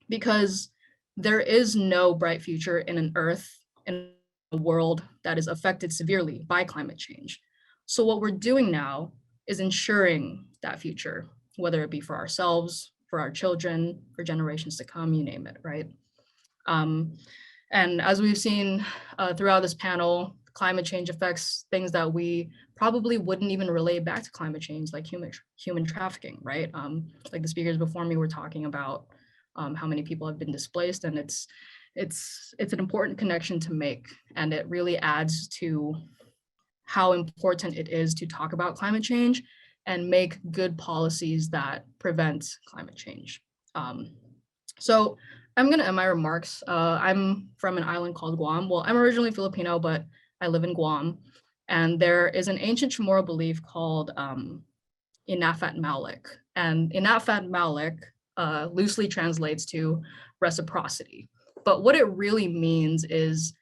because there is no bright future in an Earth, in a world that is affected severely by climate change. So what we're doing now is ensuring that future, whether it be for ourselves, for our children, for generations to come, you name it, right? And as we've seen throughout this panel, climate change affects things that we probably wouldn't even relate back to climate change, like human trafficking, right? Like the speakers before me were talking about how many people have been displaced, and it's an important connection to make, and it really adds to how important it is to talk about climate change and make good policies that prevent climate change. So I'm going to end my remarks. I'm from an island called Guam. Well, I'm originally Filipino, but I live in Guam. And there is an ancient Chamorro belief called Inafat Malik. And Inafat Malik loosely translates to reciprocity. But what it really means is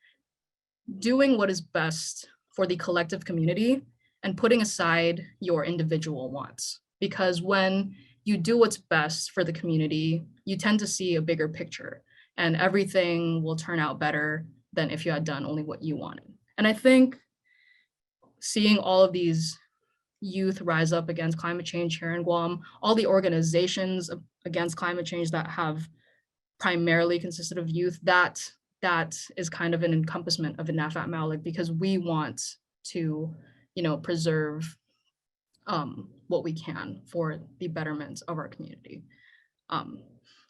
doing what is best for the collective community and putting aside your individual wants. Because when you do what's best for the community, you tend to see a bigger picture, and everything will turn out better than if you had done only what you wanted. And I think seeing all of these youth rise up against climate change here in Guam, all the organizations against climate change that have primarily consisted of youth, that is kind of an encompassment of Inafat Malik, because we want to, preserve what we can for the betterment of our community.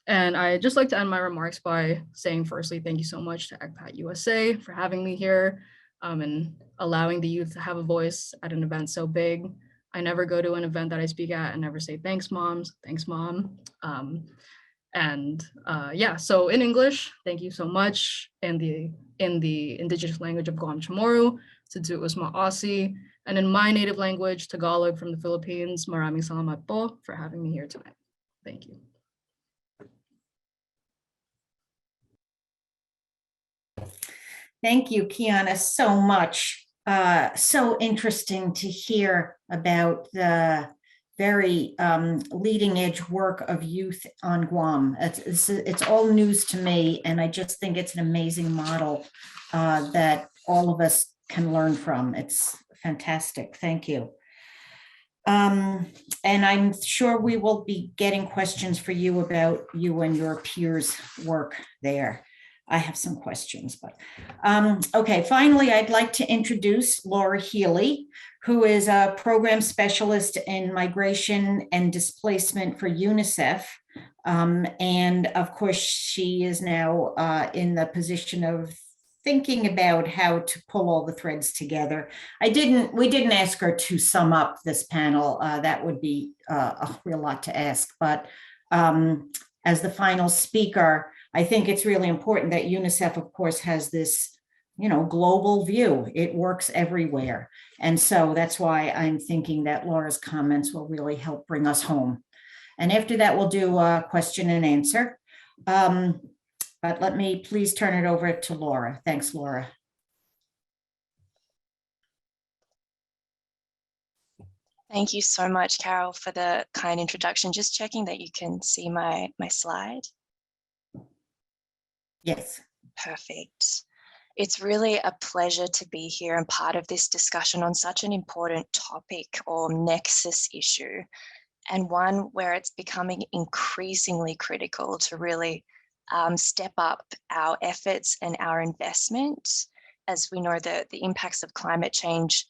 And I'd just like to end my remarks by saying, firstly, thank you so much to ECPAT USA for having me here and allowing the youth to have a voice at an event so big. I never go to an event that I speak at and never say, thanks, moms, thanks, mom. Yeah, so in English, thank you so much. In the indigenous language of Guam Chamorro, Todres Aussie, and in my native language, Tagalog from the Philippines, maraming salamat po for having me here tonight. Thank you. Thank you, Kiana, so much. So interesting to hear about the very leading edge work of youth on Guam. It's all news to me, and I just think it's an amazing model that all of us can learn from. It's fantastic. Thank you. And I'm sure we will be getting questions for you about you and your peers' work there. I have some questions, but okay. Finally, I'd like to introduce Laura Healy, who is a program specialist in migration and displacement for UNICEF. And of course, she is now in the position of thinking about how to pull all the threads together. We didn't ask her to sum up this panel. That would be a real lot to ask, but as the final speaker, I think it's really important that UNICEF, of course, has this, global view. It works everywhere. And so that's why I'm thinking that Laura's comments will really help bring us home. And after that, we'll do a question and answer. But let me please turn it over to Laura. Thanks, Laura. Thank you so much, Carol, for the kind introduction. Just checking that you can see my slide. Yes. Perfect. It's really a pleasure to be here and part of this discussion on such an important topic or nexus issue, and one where it's becoming increasingly critical to really step up our efforts and our investment, as we know that the impacts of climate change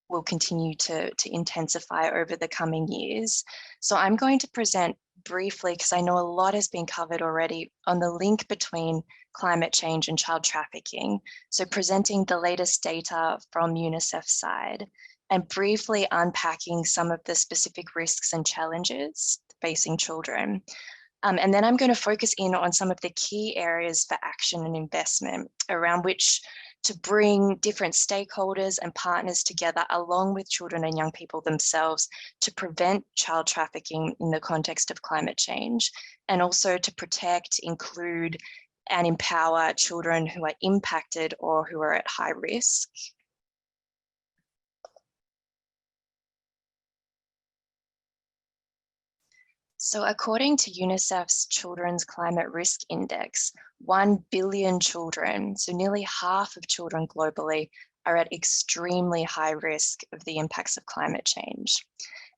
will continue to intensify over the coming years. So I'm going to present briefly, because I know a lot has been covered already, on the link between climate change and child trafficking. So presenting the latest data from UNICEF's side and briefly unpacking some of the specific risks and challenges facing children. And then I'm going to focus in on some of the key areas for action and investment around which to bring different stakeholders and partners together along with children and young people themselves to prevent child trafficking in the context of climate change, and also to protect, include, and empower children who are impacted or who are at high risk. So according to UNICEF's Children's Climate Risk Index, 1 billion children, so nearly half of children globally, are at extremely high risk of the impacts of climate change.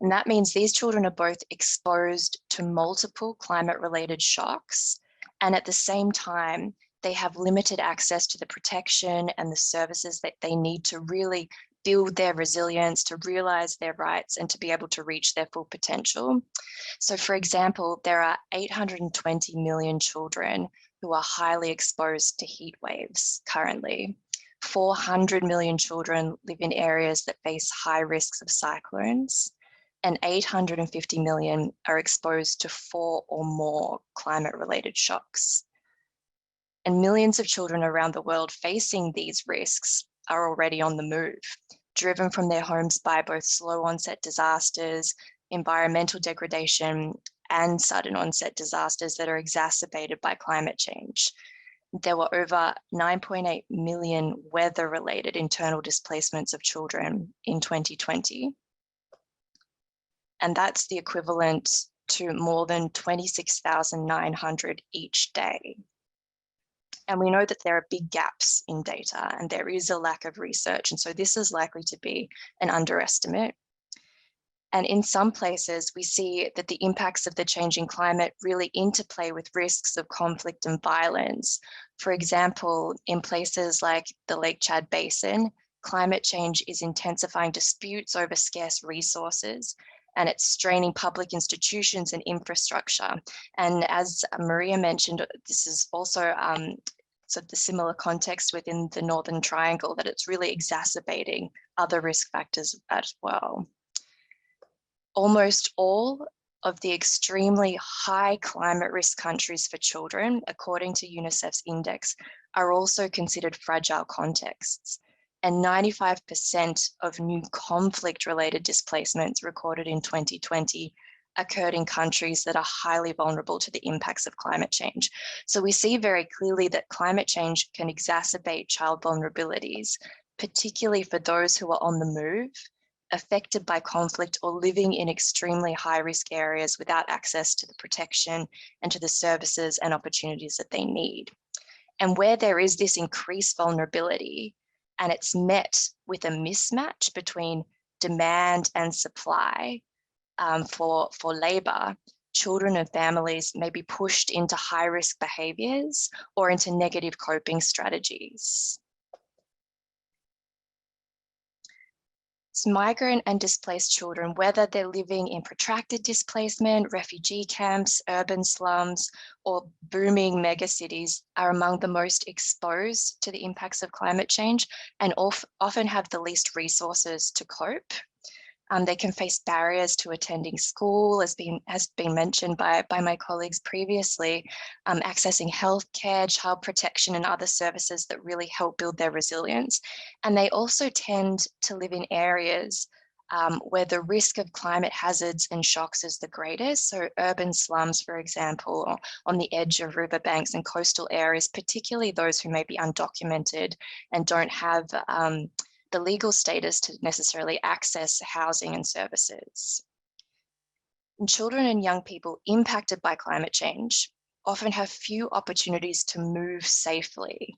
And that means these children are both exposed to multiple climate-related shocks, and at the same time, they have limited access to the protection and the services that they need to really build their resilience, to realize their rights, and to be able to reach their full potential. So for example, there are 820 million children who are highly exposed to heat waves currently. 400 million children live in areas that face high risks of cyclones, and 850 million are exposed to 4 or more climate-related shocks. And millions of children around the world facing these risks are already on the move, driven from their homes by both slow onset disasters, environmental degradation, and sudden onset disasters that are exacerbated by climate change. There were over 9.8 million weather-related internal displacements of children in 2020. And that's the equivalent to more than 26,900 each day. And we know that there are big gaps in data and there is a lack of research. And so this is likely to be an underestimate. And in some places, we see that the impacts of the changing climate really interplay with risks of conflict and violence. For example, in places like the Lake Chad Basin, climate change is intensifying disputes over scarce resources, and it's straining public institutions and infrastructure. And as Maria mentioned, this is also sort of the similar context within the Northern Triangle, that it's really exacerbating other risk factors as well. Almost all of the extremely high climate risk countries for children, according to UNICEF's index, are also considered fragile contexts. And 95% of new conflict-related displacements recorded in 2020 occurred in countries that are highly vulnerable to the impacts of climate change. So we see very clearly that climate change can exacerbate child vulnerabilities, particularly for those who are on the move, affected by conflict, or living in extremely high-risk areas without access to the protection and to the services and opportunities that they need. And where there is this increased vulnerability, and it's met with a mismatch between demand and supply for labor, children and families may be pushed into high-risk behaviours or into negative coping strategies. So migrant and displaced children, whether they're living in protracted displacement, refugee camps, urban slums, or booming megacities, are among the most exposed to the impacts of climate change and often have the least resources to cope. They can face barriers to attending school, as has been mentioned by my colleagues previously, accessing healthcare, child protection, and other services that really help build their resilience. And they also tend to live in areas where the risk of climate hazards and shocks is the greatest. So urban slums, for example, or on the edge of riverbanks and coastal areas, particularly those who may be undocumented and don't have the legal status to necessarily access housing and services. And children and young people impacted by climate change often have few opportunities to move safely.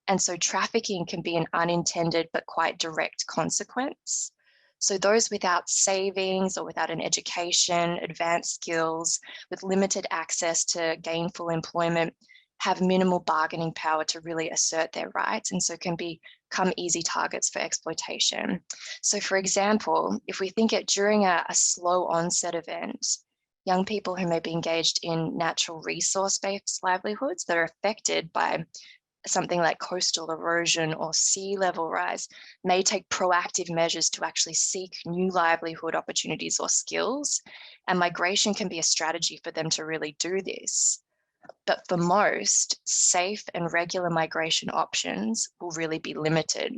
And so trafficking can be an unintended but quite direct consequence. So those without savings or without an education, advanced skills, with limited access to gainful employment, have minimal bargaining power to really assert their rights, and so can become easy targets for exploitation. So for example, if we think it during a slow onset event, young people who may be engaged in natural resource-based livelihoods that are affected by something like coastal erosion or sea level rise may take proactive measures to actually seek new livelihood opportunities or skills, and migration can be a strategy for them to really do this. But for most, safe and regular migration options will really be limited,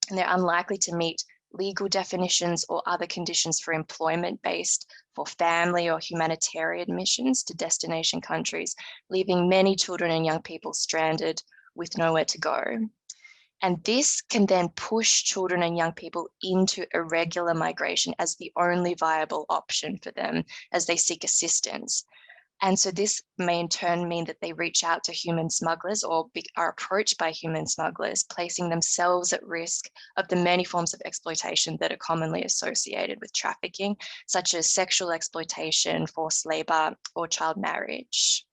and they're unlikely to meet legal definitions or other conditions for employment based for family or humanitarian missions to destination countries, leaving many children and young people stranded with nowhere to go. And this can then push children and young people into irregular migration as the only viable option for them as they seek assistance. And so this may in turn mean that they reach out to human smugglers or are approached by human smugglers, placing themselves at risk of the many forms of exploitation that are commonly associated with trafficking, such as sexual exploitation, forced labor, or child marriage.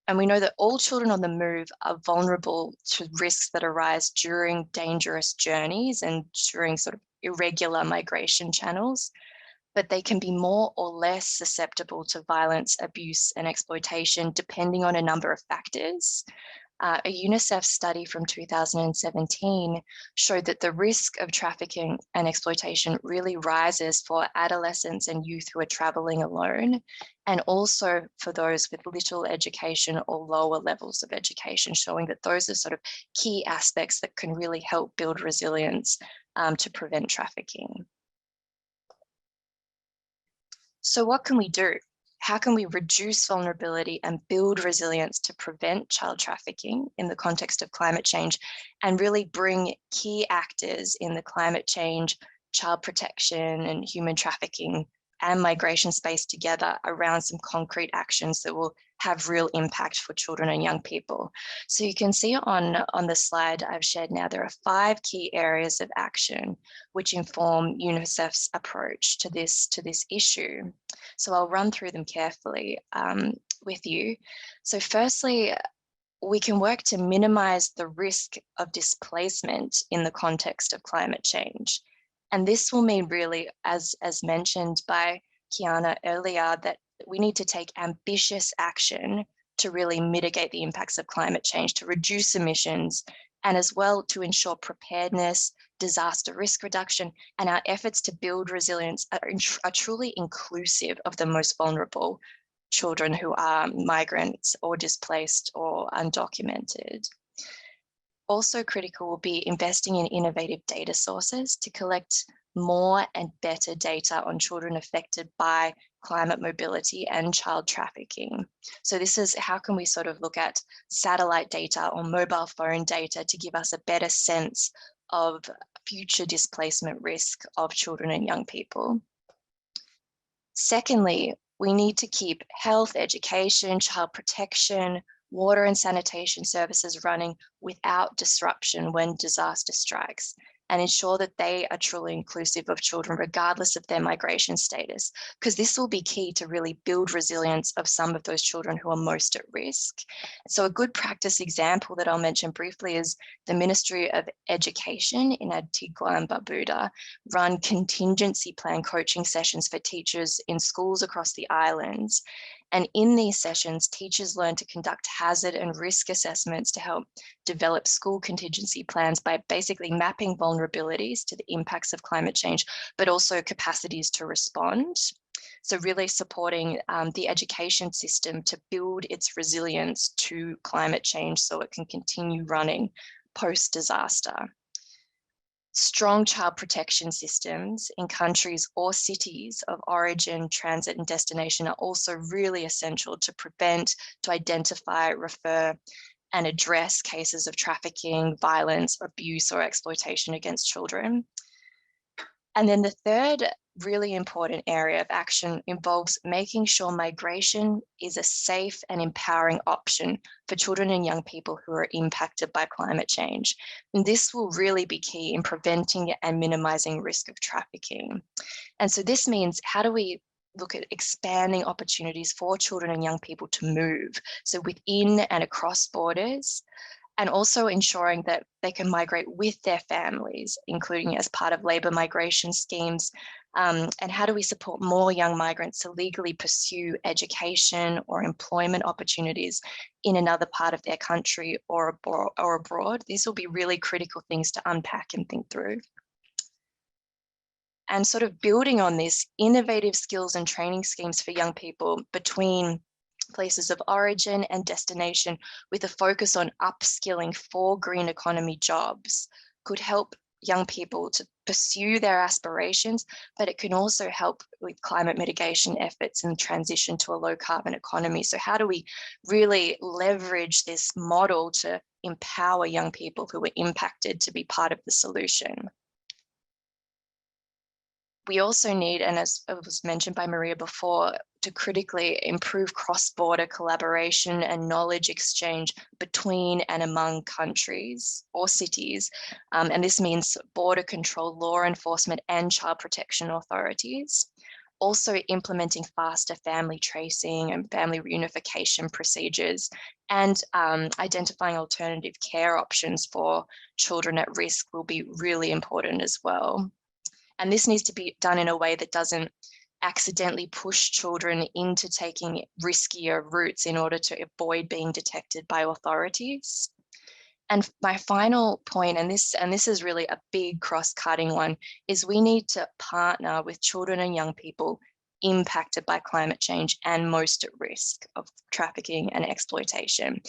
And we know that all children on the move are vulnerable to risks that arise during dangerous journeys and during sort of irregular migration channels, but they can be more or less susceptible to violence, abuse, and exploitation, depending on a number of factors. A UNICEF study from 2017 showed that the risk of trafficking and exploitation really rises for adolescents and youth who are traveling alone, and also for those with little education or lower levels of education, showing that those are sort of key aspects that can really help build resilience to prevent trafficking. So what can we do? How can we reduce vulnerability and build resilience to prevent child trafficking in the context of climate change, and really bring key actors in the climate change, child protection, and human trafficking and migration space together around some concrete actions that will have real impact for children and young people? So you can see on the slide I've shared now, there are 5 key areas of action which inform UNICEF's approach to this issue. So I'll run through them carefully with you. So firstly, we can work to minimize the risk of displacement in the context of climate change. And this will mean really, as mentioned by Kiana earlier, that we need to take ambitious action to really mitigate the impacts of climate change, to reduce emissions, and as well to ensure preparedness, disaster risk reduction, and our efforts to build resilience are truly inclusive of the most vulnerable children who are migrants or displaced or undocumented. Also critical will be investing in innovative data sources to collect more and better data on children affected by climate mobility and child trafficking. So this is how can we sort of look at satellite data or mobile phone data to give us a better sense of future displacement risk of children and young people. Secondly, we need to keep health, education, child protection, water and sanitation services running without disruption when disaster strikes, and ensure that they are truly inclusive of children regardless of their migration status, because this will be key to really build resilience of some of those children who are most at risk. So a good practice example that I'll mention briefly is the Ministry of Education in Antigua and Barbuda run contingency plan coaching sessions for teachers in schools across the islands. And in these sessions, teachers learn to conduct hazard and risk assessments to help develop school contingency plans by basically mapping vulnerabilities to the impacts of climate change, but also capacities to respond. So really supporting the education system to build its resilience to climate change so it can continue running post-disaster. Strong child protection systems in countries or cities of origin, transit, and destination are also really essential to prevent, to identify, refer, and address cases of trafficking, violence, abuse, or exploitation against children. And then the third really important area of action involves making sure migration is a safe and empowering option for children and young people who are impacted by climate change. And this will really be key in preventing and minimizing risk of trafficking. And so this means, how do we look at expanding opportunities for children and young people to move, so within and across borders, and also ensuring that they can migrate with their families, including as part of labour migration schemes. And how do we support more young migrants to legally pursue education or employment opportunities in another part of their country or abroad? These will be really critical things to unpack and think through. And sort of building on this, innovative skills and training schemes for young people between places of origin and destination with a focus on upskilling for green economy jobs could help young people to pursue their aspirations, but it can also help with climate mitigation efforts and transition to a low carbon economy. So how do we really leverage this model to empower young people who are impacted to be part of the solution? We also need, and as was mentioned by Maria before, to critically improve cross-border collaboration and knowledge exchange between and among countries or cities. And this means border control, law enforcement, and child protection authorities. also implementing faster family tracing and family reunification procedures, and identifying alternative care options for children at risk will be really important as well. And this needs to be done in a way that doesn't accidentally push children into taking riskier routes in order to avoid being detected by authorities. And my final point, and this is really a big cross-cutting one, is we need to partner with children and young people impacted by climate change and most at risk of trafficking and exploitation.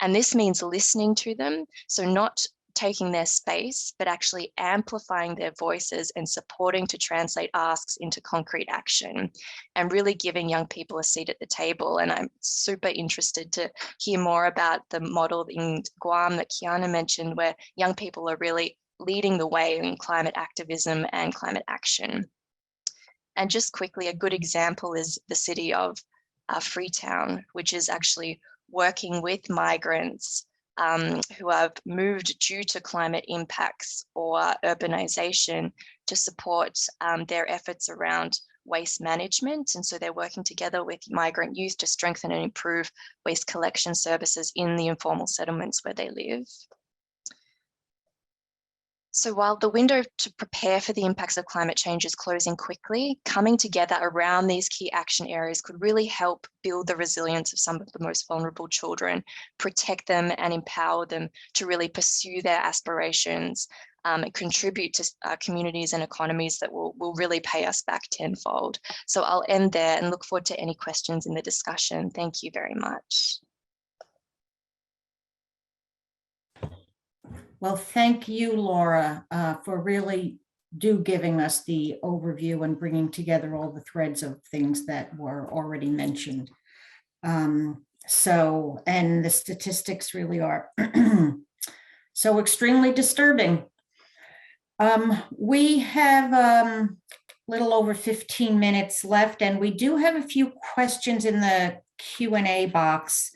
And this means listening to them, so not taking their space, but actually amplifying their voices and supporting to translate asks into concrete action, and really giving young people a seat at the table. And I'm super interested to hear more about the model in Guam that Kiana mentioned, where young people are really leading the way in climate activism and climate action. And just quickly, a good example is the city of Freetown, which is actually working with migrants who have moved due to climate impacts or urbanization to support their efforts around waste management. And so they're working together with migrant youth to strengthen and improve waste collection services in the informal settlements where they live. So while the window to prepare for the impacts of climate change is closing quickly, coming together around these key action areas could really help build the resilience of some of the most vulnerable children, protect them and empower them to really pursue their aspirations and contribute to communities and economies that will really pay us back tenfold. So I'll end there and look forward to any questions in the discussion. Thank you very much. Well, thank you, Laura, for really giving us the overview and bringing together all the threads of things that were already mentioned. And the statistics really are so extremely disturbing. We have a little over 15 minutes left, and we do have a few questions in the Q&A box.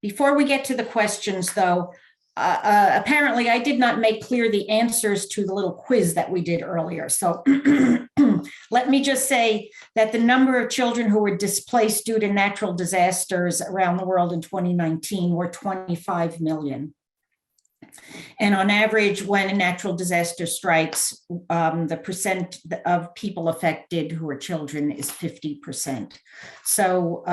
Before we get to the questions, though, apparently I did not make clear the answers to the little quiz that we did earlier. So let me just say that the number of children who were displaced due to natural disasters around the world in 2019 were 25 million. And on average, when a natural disaster strikes, the percent of people affected who are children is 50%. So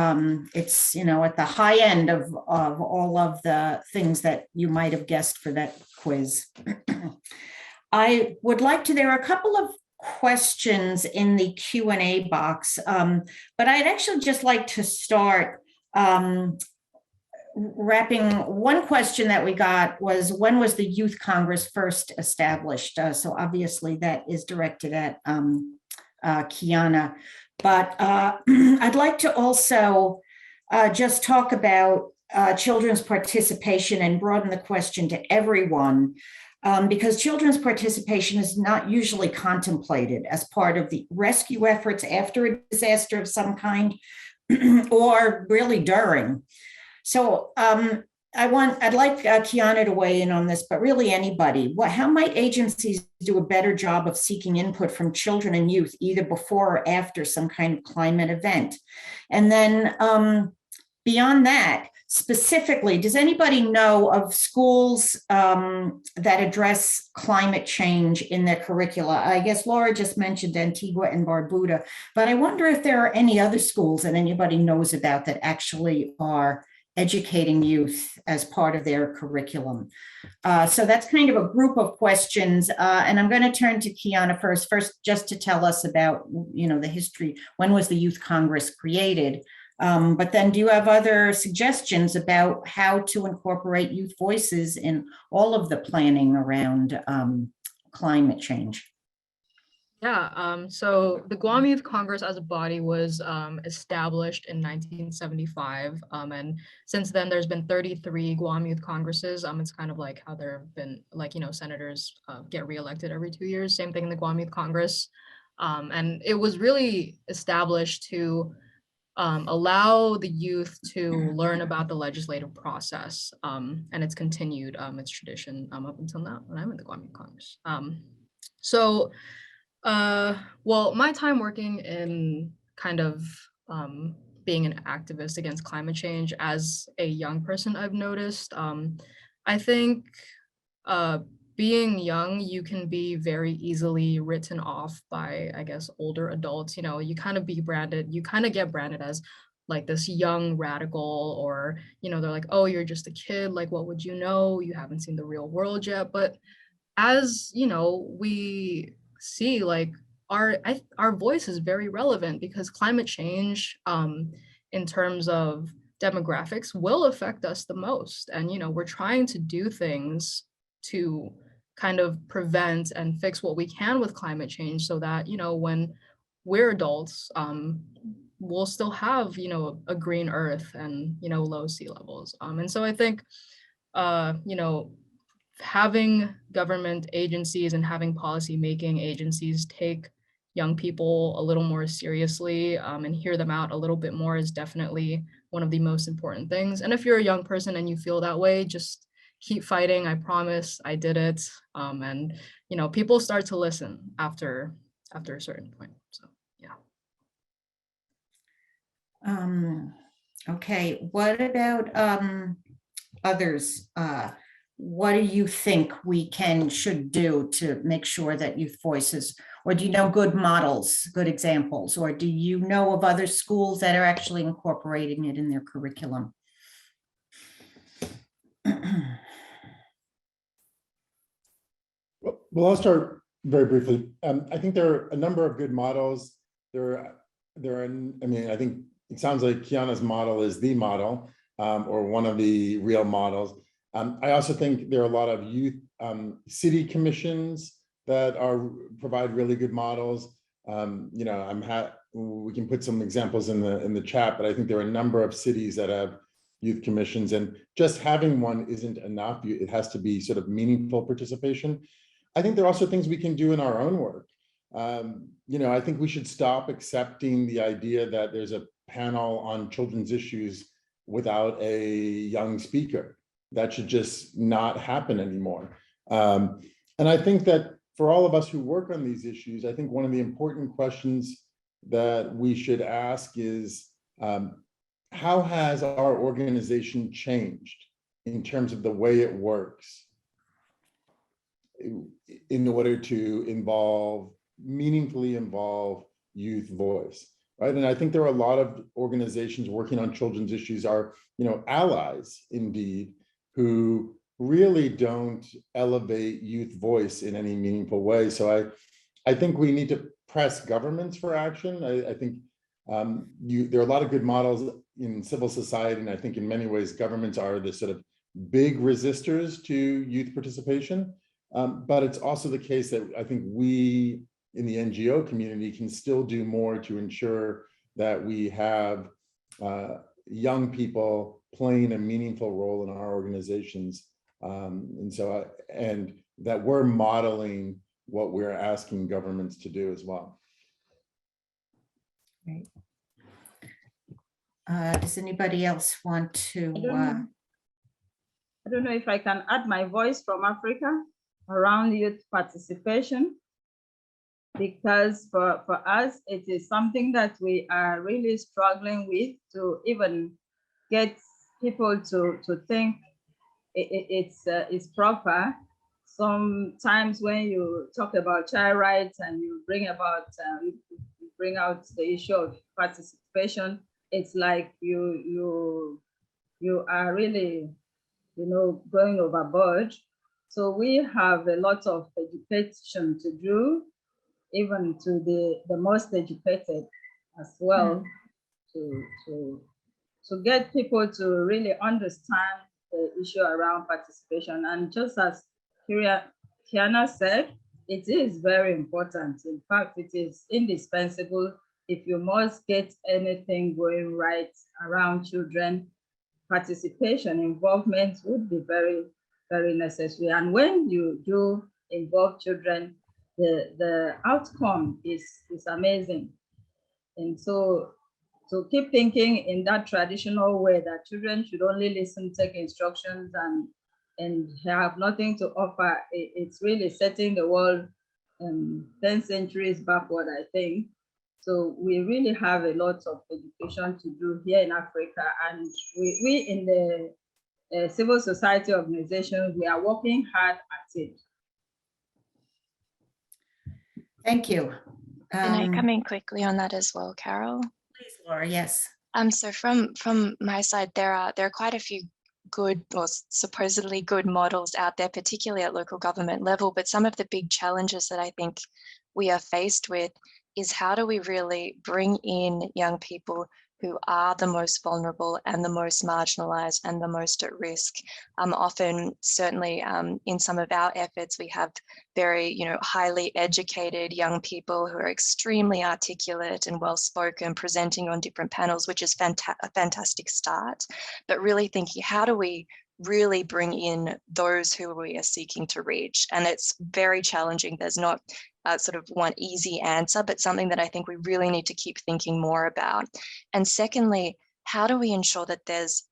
it's, at the high end of all of the things that you might have guessed for that quiz. I would like to, there are a couple of questions in the Q&A box, but I'd actually just like to start wrapping. One question that we got was, when was the Youth Congress first established? So obviously that is directed at Kiana, but I'd like to also just talk about children's participation and broaden the question to everyone, because children's participation is not usually contemplated as part of the rescue efforts after a disaster of some kind or really during. So I'd like Kiana to weigh in on this, but really anybody. How might agencies do a better job of seeking input from children and youth, either before or after some kind of climate event? And then beyond that, specifically, does anybody know of schools that address climate change in their curricula? I guess Laura just mentioned Antigua and Barbuda, but I wonder if there are any other schools that anybody knows about that actually are educating youth as part of their curriculum. So that's kind of a group of questions. And I'm going to turn to Kiana first just to tell us about, the history. When was the Youth Congress created? But then do you have other suggestions about how to incorporate youth voices in all of the planning around climate change? Yeah, so the Guam Youth Congress as a body was established in 1975. And since then, there's been 33 Guam Youth Congresses. It's kind of like how there have been, senators get reelected every 2 years. Same thing in the Guam Youth Congress. And it was really established to allow the youth to learn about the legislative process. And it's continued its tradition up until now when I'm in the Guam Youth Congress. So Well, my time working in kind of being an activist against climate change as a young person, I've noticed, I think being young, you can be very easily written off by, I guess, older adults. You know, you kind of get branded as like this young radical, or, you know, they're like, oh, you're just a kid. Like, what would you know? You haven't seen the real world yet. But as, you know, we see, like, our voice is very relevant because climate change, in terms of demographics, will affect us the most. And, you know, we're trying to do things to kind of prevent and fix what we can with climate change so that, you know, when we're adults, we'll still have, you know, a green earth and, you know, low sea levels. And so I think, you know, having government agencies and having policy making agencies take young people a little more seriously, and hear them out a little bit more is definitely one of the most important things. And if you're a young person and you feel that way, just keep fighting. I promise I did it. And, you know, people start to listen after a certain point. So, yeah. Okay, what about others? What do you think we should do to make sure that youth voices, or do you know good models, good examples, or do you know of other schools that are actually incorporating it in their curriculum? Well, I'll start very briefly. I think there are a number of good models. I mean, I think it sounds like Kiana's model is the model, or one of the real models. I also think there are a lot of youth city commissions that provide really good models. You know, we can put some examples in the chat, but I think there are a number of cities that have youth commissions, and just having one isn't enough. It has to be sort of meaningful participation. I think there are also things we can do in our own work. You know, I think we should stop accepting the idea that there's a panel on children's issues without a young speaker. That should just not happen anymore. And I think that for all of us who work on these issues, I think one of the important questions that we should ask is, how has our organization changed in terms of the way it works in order to meaningfully involve youth voice, right? And I think there are a lot of organizations working on children's issues are, you know, allies indeed, who really don't elevate youth voice in any meaningful way. So I think we need to press governments for action. I think there are a lot of good models in civil society, and I think in many ways governments are the sort of big resistors to youth participation. But it's also the case that I think we in the NGO community can still do more to ensure that we have young people playing a meaningful role in our organizations, and that we're modeling what we're asking governments to do as well. Right. Does anybody else want to? I don't know if I can add my voice from Africa around youth participation, because for us, it is something that we are really struggling with, to even get people to think it's proper. Sometimes when you talk about child rights and you bring out the issue of participation, it's like you are really, you know, going overboard. So we have a lot of education to do, even to the most educated as well, to get people to really understand the issue around participation. And just as Kiana said, it is very important. In fact, it is indispensable if you must get anything going right around children. Participation, involvement would be very, very necessary. And when you do involve children, the outcome is amazing. And so to keep thinking in that traditional way that children should only listen, take instructions, and have nothing to offer, it's really setting the world 10 centuries backward, I think. So we really have a lot of education to do here in Africa, and we in the civil society organization, we are working hard at it. Thank you. Can I come in quickly on that as well, Carol? Please, Laura, yes. So from my side, there are quite a few good or supposedly good models out there, particularly at local government level. But some of the big challenges that I think we are faced with is how do we really bring in young people who are the most vulnerable and the most marginalized and the most at risk. Often, certainly in some of our efforts, we have very, highly educated young people who are extremely articulate and well-spoken, presenting on different panels, which is a fantastic start. But really thinking, how do we really bring in those who we are seeking to reach? And it's very challenging. There's not sort of one easy answer, but something that I think we really need to keep thinking more about. And secondly, how do we ensure that there's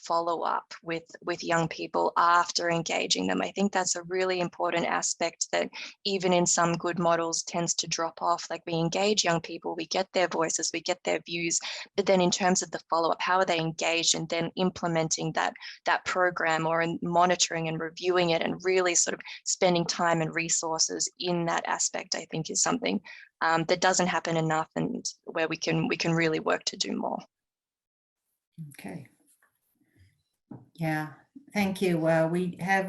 follow-up with young people after engaging them? I think that's a really important aspect that even in some good models tends to drop off. Like, we engage young people, we get their voices, we get their views, but then in terms of the follow-up, how are they engaged and then implementing that program, or in monitoring and reviewing it, and really sort of spending time and resources in that aspect, I think is something that doesn't happen enough, and where we can really work to do more. Okay. Yeah, thank you. We have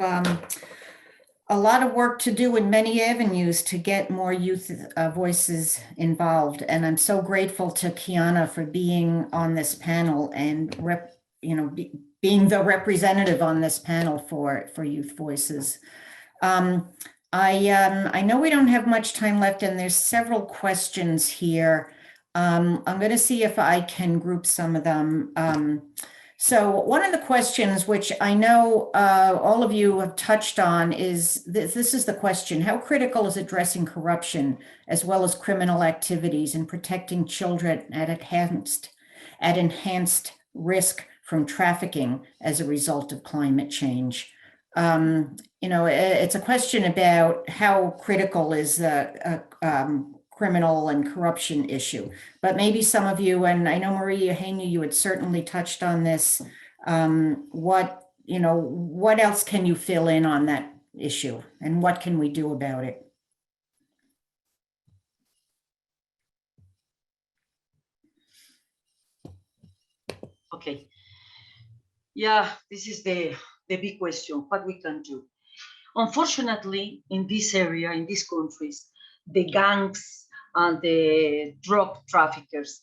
a lot of work to do in many avenues to get more youth voices involved. And I'm so grateful to Kiana for being on this panel and being the representative on this panel for youth voices. I know we don't have much time left, and there's several questions here. I'm going to see if I can group some of them. So one of the questions, which I know all of you have touched on, is this is the question: how critical is addressing corruption as well as criminal activities and protecting children at enhanced risk from trafficking as a result of climate change? It's a question about how critical is the criminal and corruption issue, but maybe some of you, and I know María, Eugenia, you had certainly touched on this. What else can you fill in on that issue, and what can we do about it? Okay. Yeah, this is the big question, what we can do. Unfortunately, in this area, in these countries, the gangs and the drug traffickers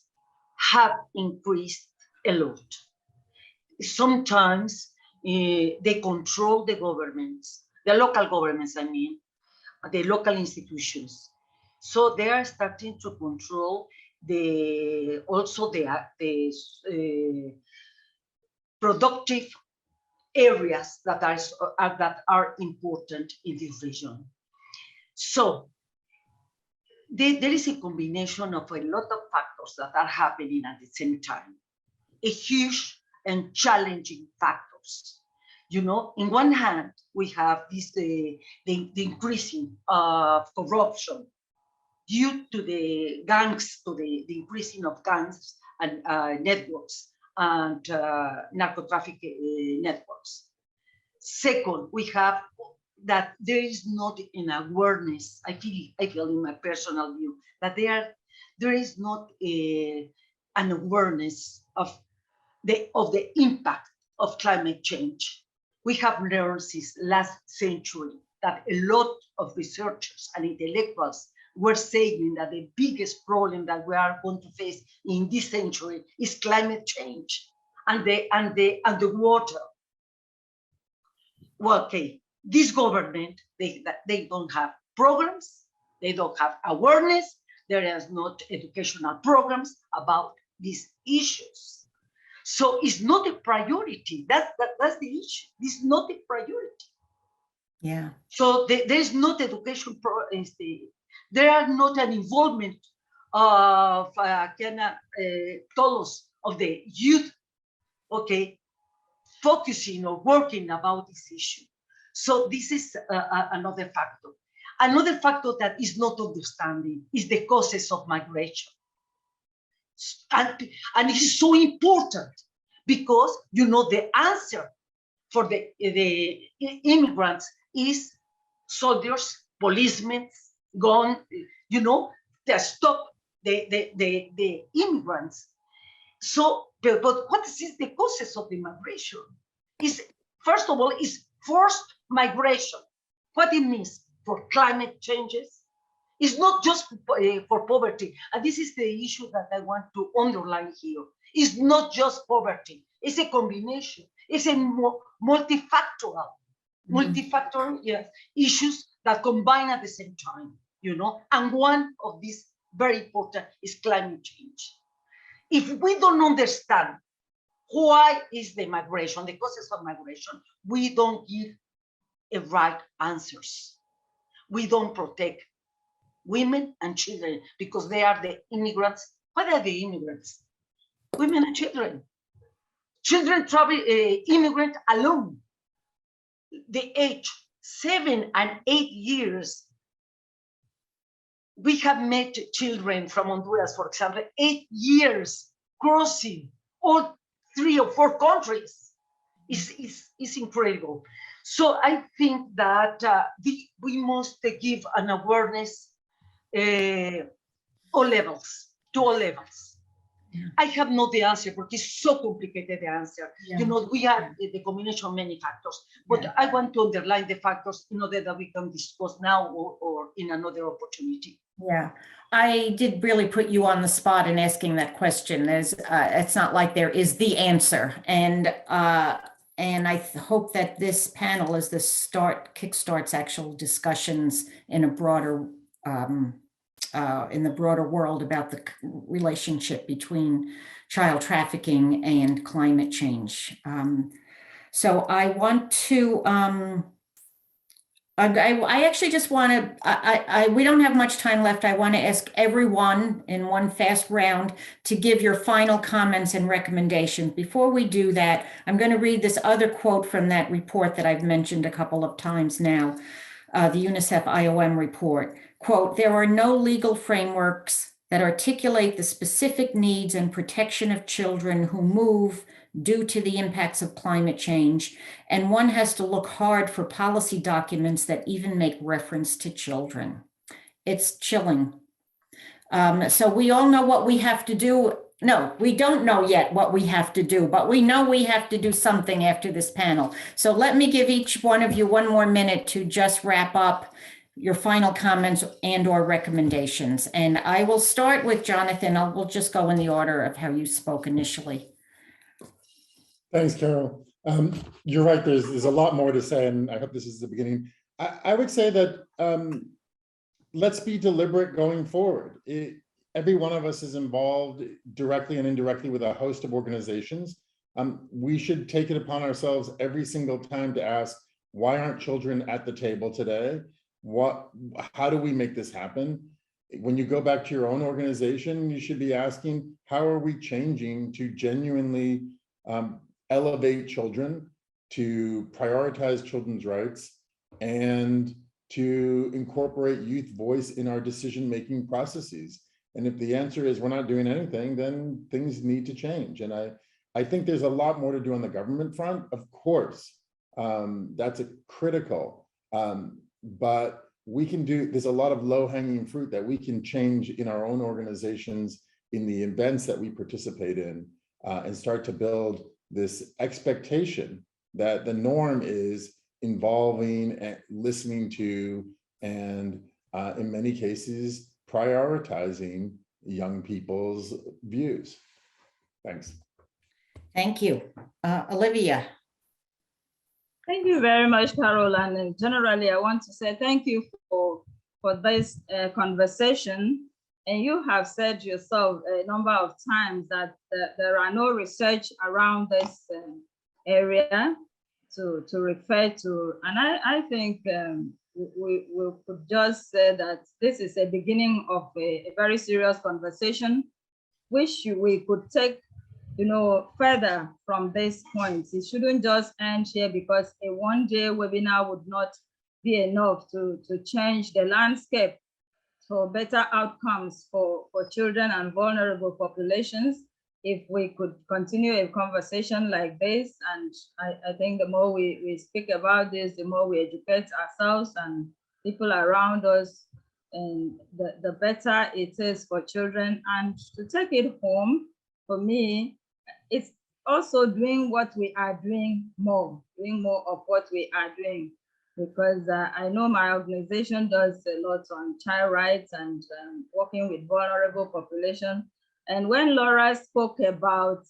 have increased a lot. Sometimes they control the governments, the local governments, I mean, the local institutions. So they are starting to control the productive areas that are important in this region. So there is a combination of a lot of factors that are happening at the same time, a huge and challenging factors. In one hand, we have this the increasing of corruption due to the gangs, to the increasing of gangs and networks and narco-trafficking networks. Second, we have that there is not an awareness. I feel in my personal view that there is not an awareness of the impact of climate change. We have learned since last century that a lot of researchers and intellectuals were saying that the biggest problem that we are going to face in this century is climate change and the water. Well, okay, this government, they don't have programs, they don't have awareness, there is not educational programs about these issues. So it's not a priority. That's the issue. It's not a priority. Yeah. So there is not education. There are not an involvement of todos of the youth, okay, focusing or working about this issue. So this is another factor. Another factor that is not understanding is the causes of migration. And it is so important because, you know, the answer for the immigrants is soldiers, policemen, gun, you know, to stop the immigrants. So, but what is the causes of the migration? Is first of all, is forced migration. What it means for climate changes. It's not just for poverty. And this is the issue that I want to underline here. It's not just poverty. It's a combination. It's a multifactorial, yes, issues that combine at the same time, you know. And one of these very important is climate change. If we don't understand why is the migration, the causes of migration, we don't give a right answers. We don't protect women and children because they are the immigrants. What are the immigrants? Women and children. Children travel, immigrant alone. The age 7 and 8 years. We have met children from Honduras, for example, 8 years crossing all 3 or 4 countries. It's incredible. So I think that we must give an awareness all levels, to all levels. Yeah. I have not the answer because it's so complicated, the answer. Yeah. You know, we have the combination of many factors, but yeah. I want to underline the factors in order that we can discuss now or in another opportunity. Yeah, I did really put you on the spot in asking that question. There's, it's not like there is the answer, and I hope that this panel, as the kickstarts actual discussions in a broader, in the broader world about the relationship between child trafficking and climate change. So I want to. I actually just want to, we don't have much time left. I want to ask everyone in one fast round to give your final comments and recommendations. Before we do that, I'm going to read this other quote from that report that I've mentioned a couple of times now, the UNICEF IOM report. Quote, "There are no legal frameworks that articulate the specific needs and protection of children who move due to the impacts of climate change, and one has to look hard for policy documents that even make reference to children." It's chilling. So we all know what we have to do. No, we don't know yet what we have to do, but we know we have to do something after this panel. So let me give each one of you one more minute to just wrap up your final comments and or recommendations. And I will start with Jonathan. We'll just go in the order of how you spoke initially. Thanks, Carol. You're right, there's a lot more to say, and I hope this is the beginning. I would say that let's be deliberate going forward. Every one of us is involved directly and indirectly with a host of organizations. We should take it upon ourselves every single time to ask, why aren't children at the table today? How do we make this happen? When you go back to your own organization, you should be asking, how are we changing to genuinely elevate children, to prioritize children's rights, and to incorporate youth voice in our decision-making processes? And if the answer is we're not doing anything, then things need to change. And I think there's a lot more to do on the government front, of course. That's critical. But we can do, there's a lot of low-hanging fruit that we can change in our own organizations, in the events that we participate in, and start to build this expectation that the norm is involving and listening to, and in many cases, prioritizing young people's views. Thanks. Thank you. Olivia. Thank you very much, Carol. And generally, I want to say thank you for this conversation. And you have said yourself a number of times that there are no research around this area to refer to. And I think we could just say that this is a beginning of a very serious conversation, which we could take further from this point. It shouldn't just end here, because a one-day webinar would not be enough to change the landscape for better outcomes for children and vulnerable populations if we could continue a conversation like this. And I think the more we speak about this, the more we educate ourselves and people around us, and the better it is for children. And to take it home, for me, it's also doing what we are doing more of what we are doing. Because I know my organization does a lot on child rights and working with vulnerable population. And when Laura spoke about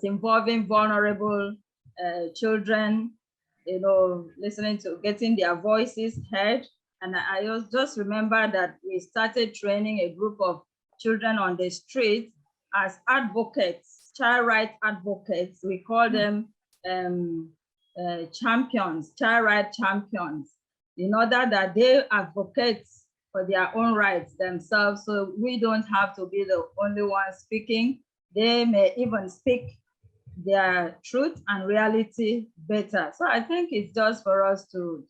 involving vulnerable children, you know, listening to getting their voices heard, and I just remember that we started training a group of children on the street as advocates, child rights advocates. We call them champions, child rights champions, in order that they advocate for their own rights themselves. So we don't have to be the only ones speaking. They may even speak their truth and reality better. So I think it's just for us to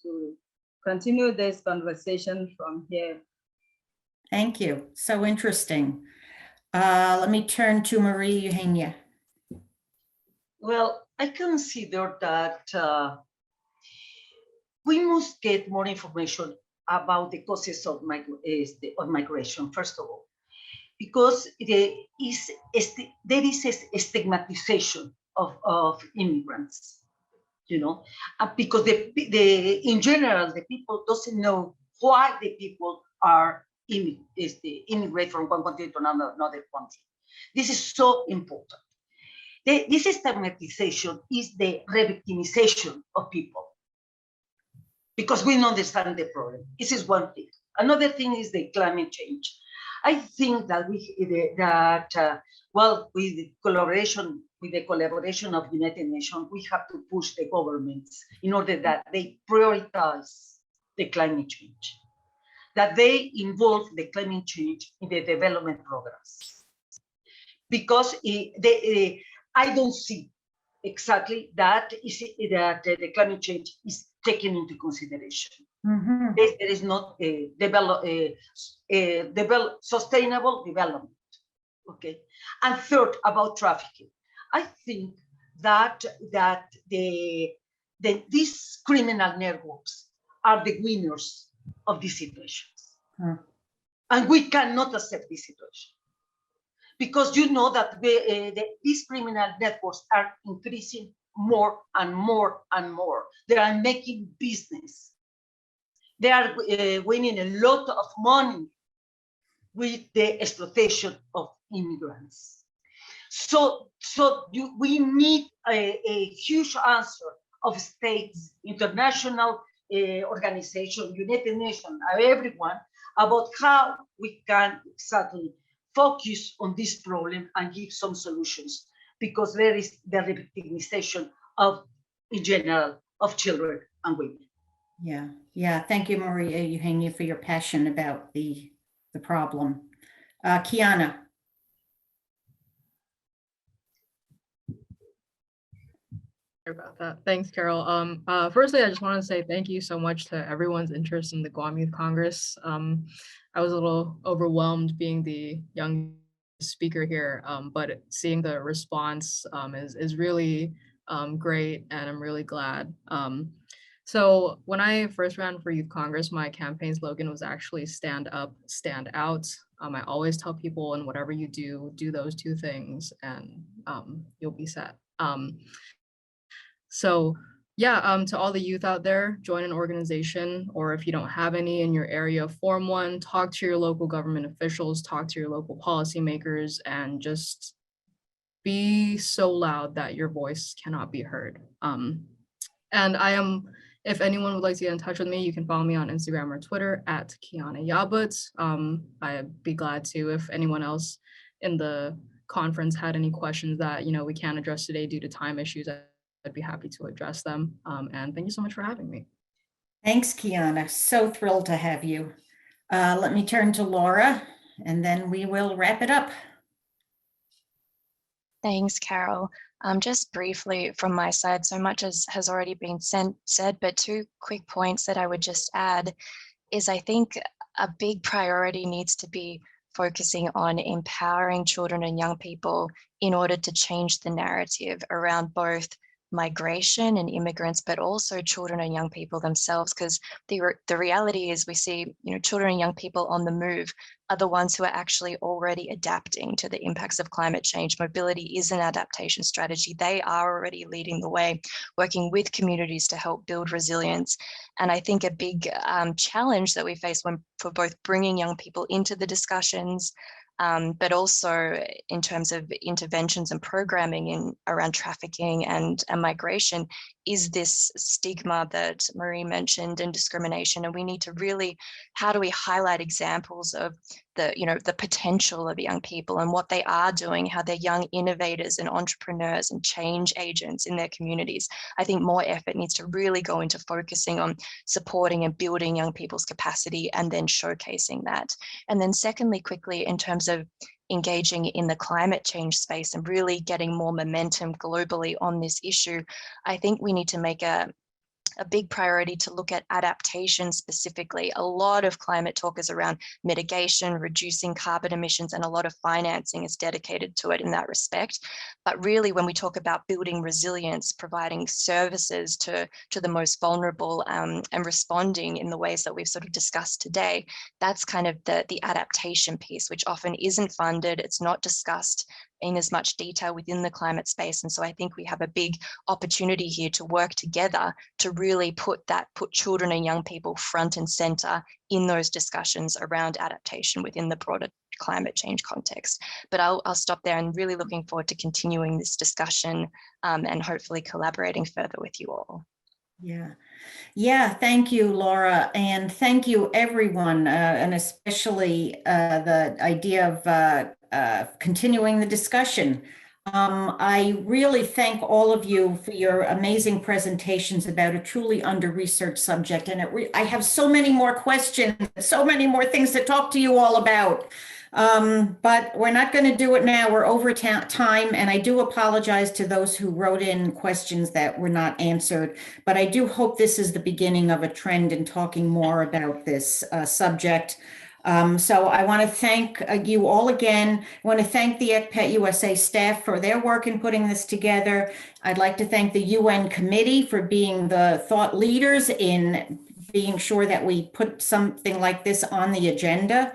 continue this conversation from here. Thank you. So interesting. Let me turn to María Eugenia. Well, I consider that we must get more information about the causes of migration, first of all, because there is a stigmatization of immigrants, you know, because in general, the people doesn't know why the people are immigrate from one country to another country. This is so important. This stigmatization is the re-victimization of people because we don't understand the problem. This is one thing. Another thing is the climate change. I think that with the collaboration of United Nations, we have to push the governments in order that they prioritize the climate change, that they involve the climate change in the development programs, because I don't see exactly that the climate change is taken into consideration. Mm-hmm. There is not sustainable development. Okay, and third, about trafficking, I think that these criminal networks are the winners of these situations, and we cannot accept this situation. Because you know that these criminal networks are increasing more and more and more. They are making business. They are winning a lot of money with the exploitation of immigrants. So we need a huge answer of states, international organizations, United Nations, everyone, about how we can exactly focus on this problem and give some solutions, because there is the victimization of, in general, of children and women. Yeah. Thank you, María Eugenia, for your passion about the problem. Kiana. Sorry about that. Thanks, Carol. Firstly, I just want to say thank you so much to everyone's interest in the Guam Youth Congress. I was a little overwhelmed being the young speaker here, but seeing the response is really great, and I'm really glad. So when I first ran for Youth Congress, my campaign slogan was actually stand up, stand out. I always tell people, in whatever you do those two things and you'll be set. So yeah, to all the youth out there, join an organization, or if you don't have any in your area, form one, talk to your local government officials, talk to your local policymakers, and just be so loud that your voice cannot be heard. And if anyone would like to get in touch with me, you can follow me on Instagram or Twitter at Kiana Yabut. I'd be glad to. If anyone else in the conference had any questions that we can't address today due to time issues, I'd be happy to address them. And thank you so much for having me. Thanks, Kiana. So thrilled to have you. Let me turn to Laura, and then we will wrap it up. Thanks, Carol. Just briefly from my side, so much has already been said, but 2 quick points that I would just add is I think a big priority needs to be focusing on empowering children and young people in order to change the narrative around both migration and immigrants, but also children and young people themselves, because the reality is we see, children and young people on the move are the ones who are actually already adapting to the impacts of climate change. Mobility is an adaptation strategy. They are already leading the way, working with communities to help build resilience. And I think a big challenge that we face for both bringing young people into the discussions, but also in terms of interventions and programming around trafficking and migration, is this stigma that Marie mentioned and discrimination. And we need to really, how do we highlight examples of the potential of young people and what they are doing, how they're young innovators and entrepreneurs and change agents in their communities. I think more effort needs to really go into focusing on supporting and building young people's capacity and then showcasing that. And then secondly, quickly, in terms of engaging in the climate change space and really getting more momentum globally on this issue, I think we need to make a big priority to look at adaptation specifically. A lot of climate talk is around mitigation, reducing carbon emissions, and a lot of financing is dedicated to it in that respect. But really, when we talk about building resilience, providing services to the most vulnerable and responding in the ways that we've sort of discussed today, that's kind of the adaptation piece, which often isn't funded. It's not discussed in as much detail within the climate space. And so I think we have a big opportunity here to work together to really put children and young people front and center in those discussions around adaptation within the broader climate change context. But I'll stop there and really looking forward to continuing this discussion and hopefully collaborating further with you all. Yeah, thank you, Laura, and thank you, everyone, and especially the idea of continuing the discussion. I really thank all of you for your amazing presentations about a truly under-researched subject, and I have so many more questions, so many more things to talk to you all about. But we're not going to do it now. We're over time, and I do apologize to those who wrote in questions that were not answered. But I do hope this is the beginning of a trend in talking more about this subject. So I want to thank you all again. I want to thank the ECPAT USA staff for their work in putting this together. I'd like to thank the UN committee for being the thought leaders in being sure that we put something like this on the agenda.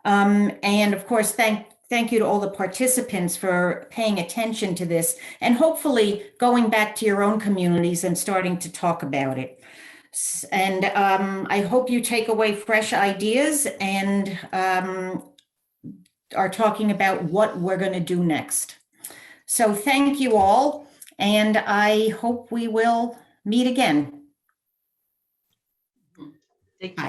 And of course, thank you to all the participants for paying attention to this and hopefully going back to your own communities and starting to talk about it. And I hope you take away fresh ideas and are talking about what we're going to do next. So thank you all, and I hope we will meet again. Thank you.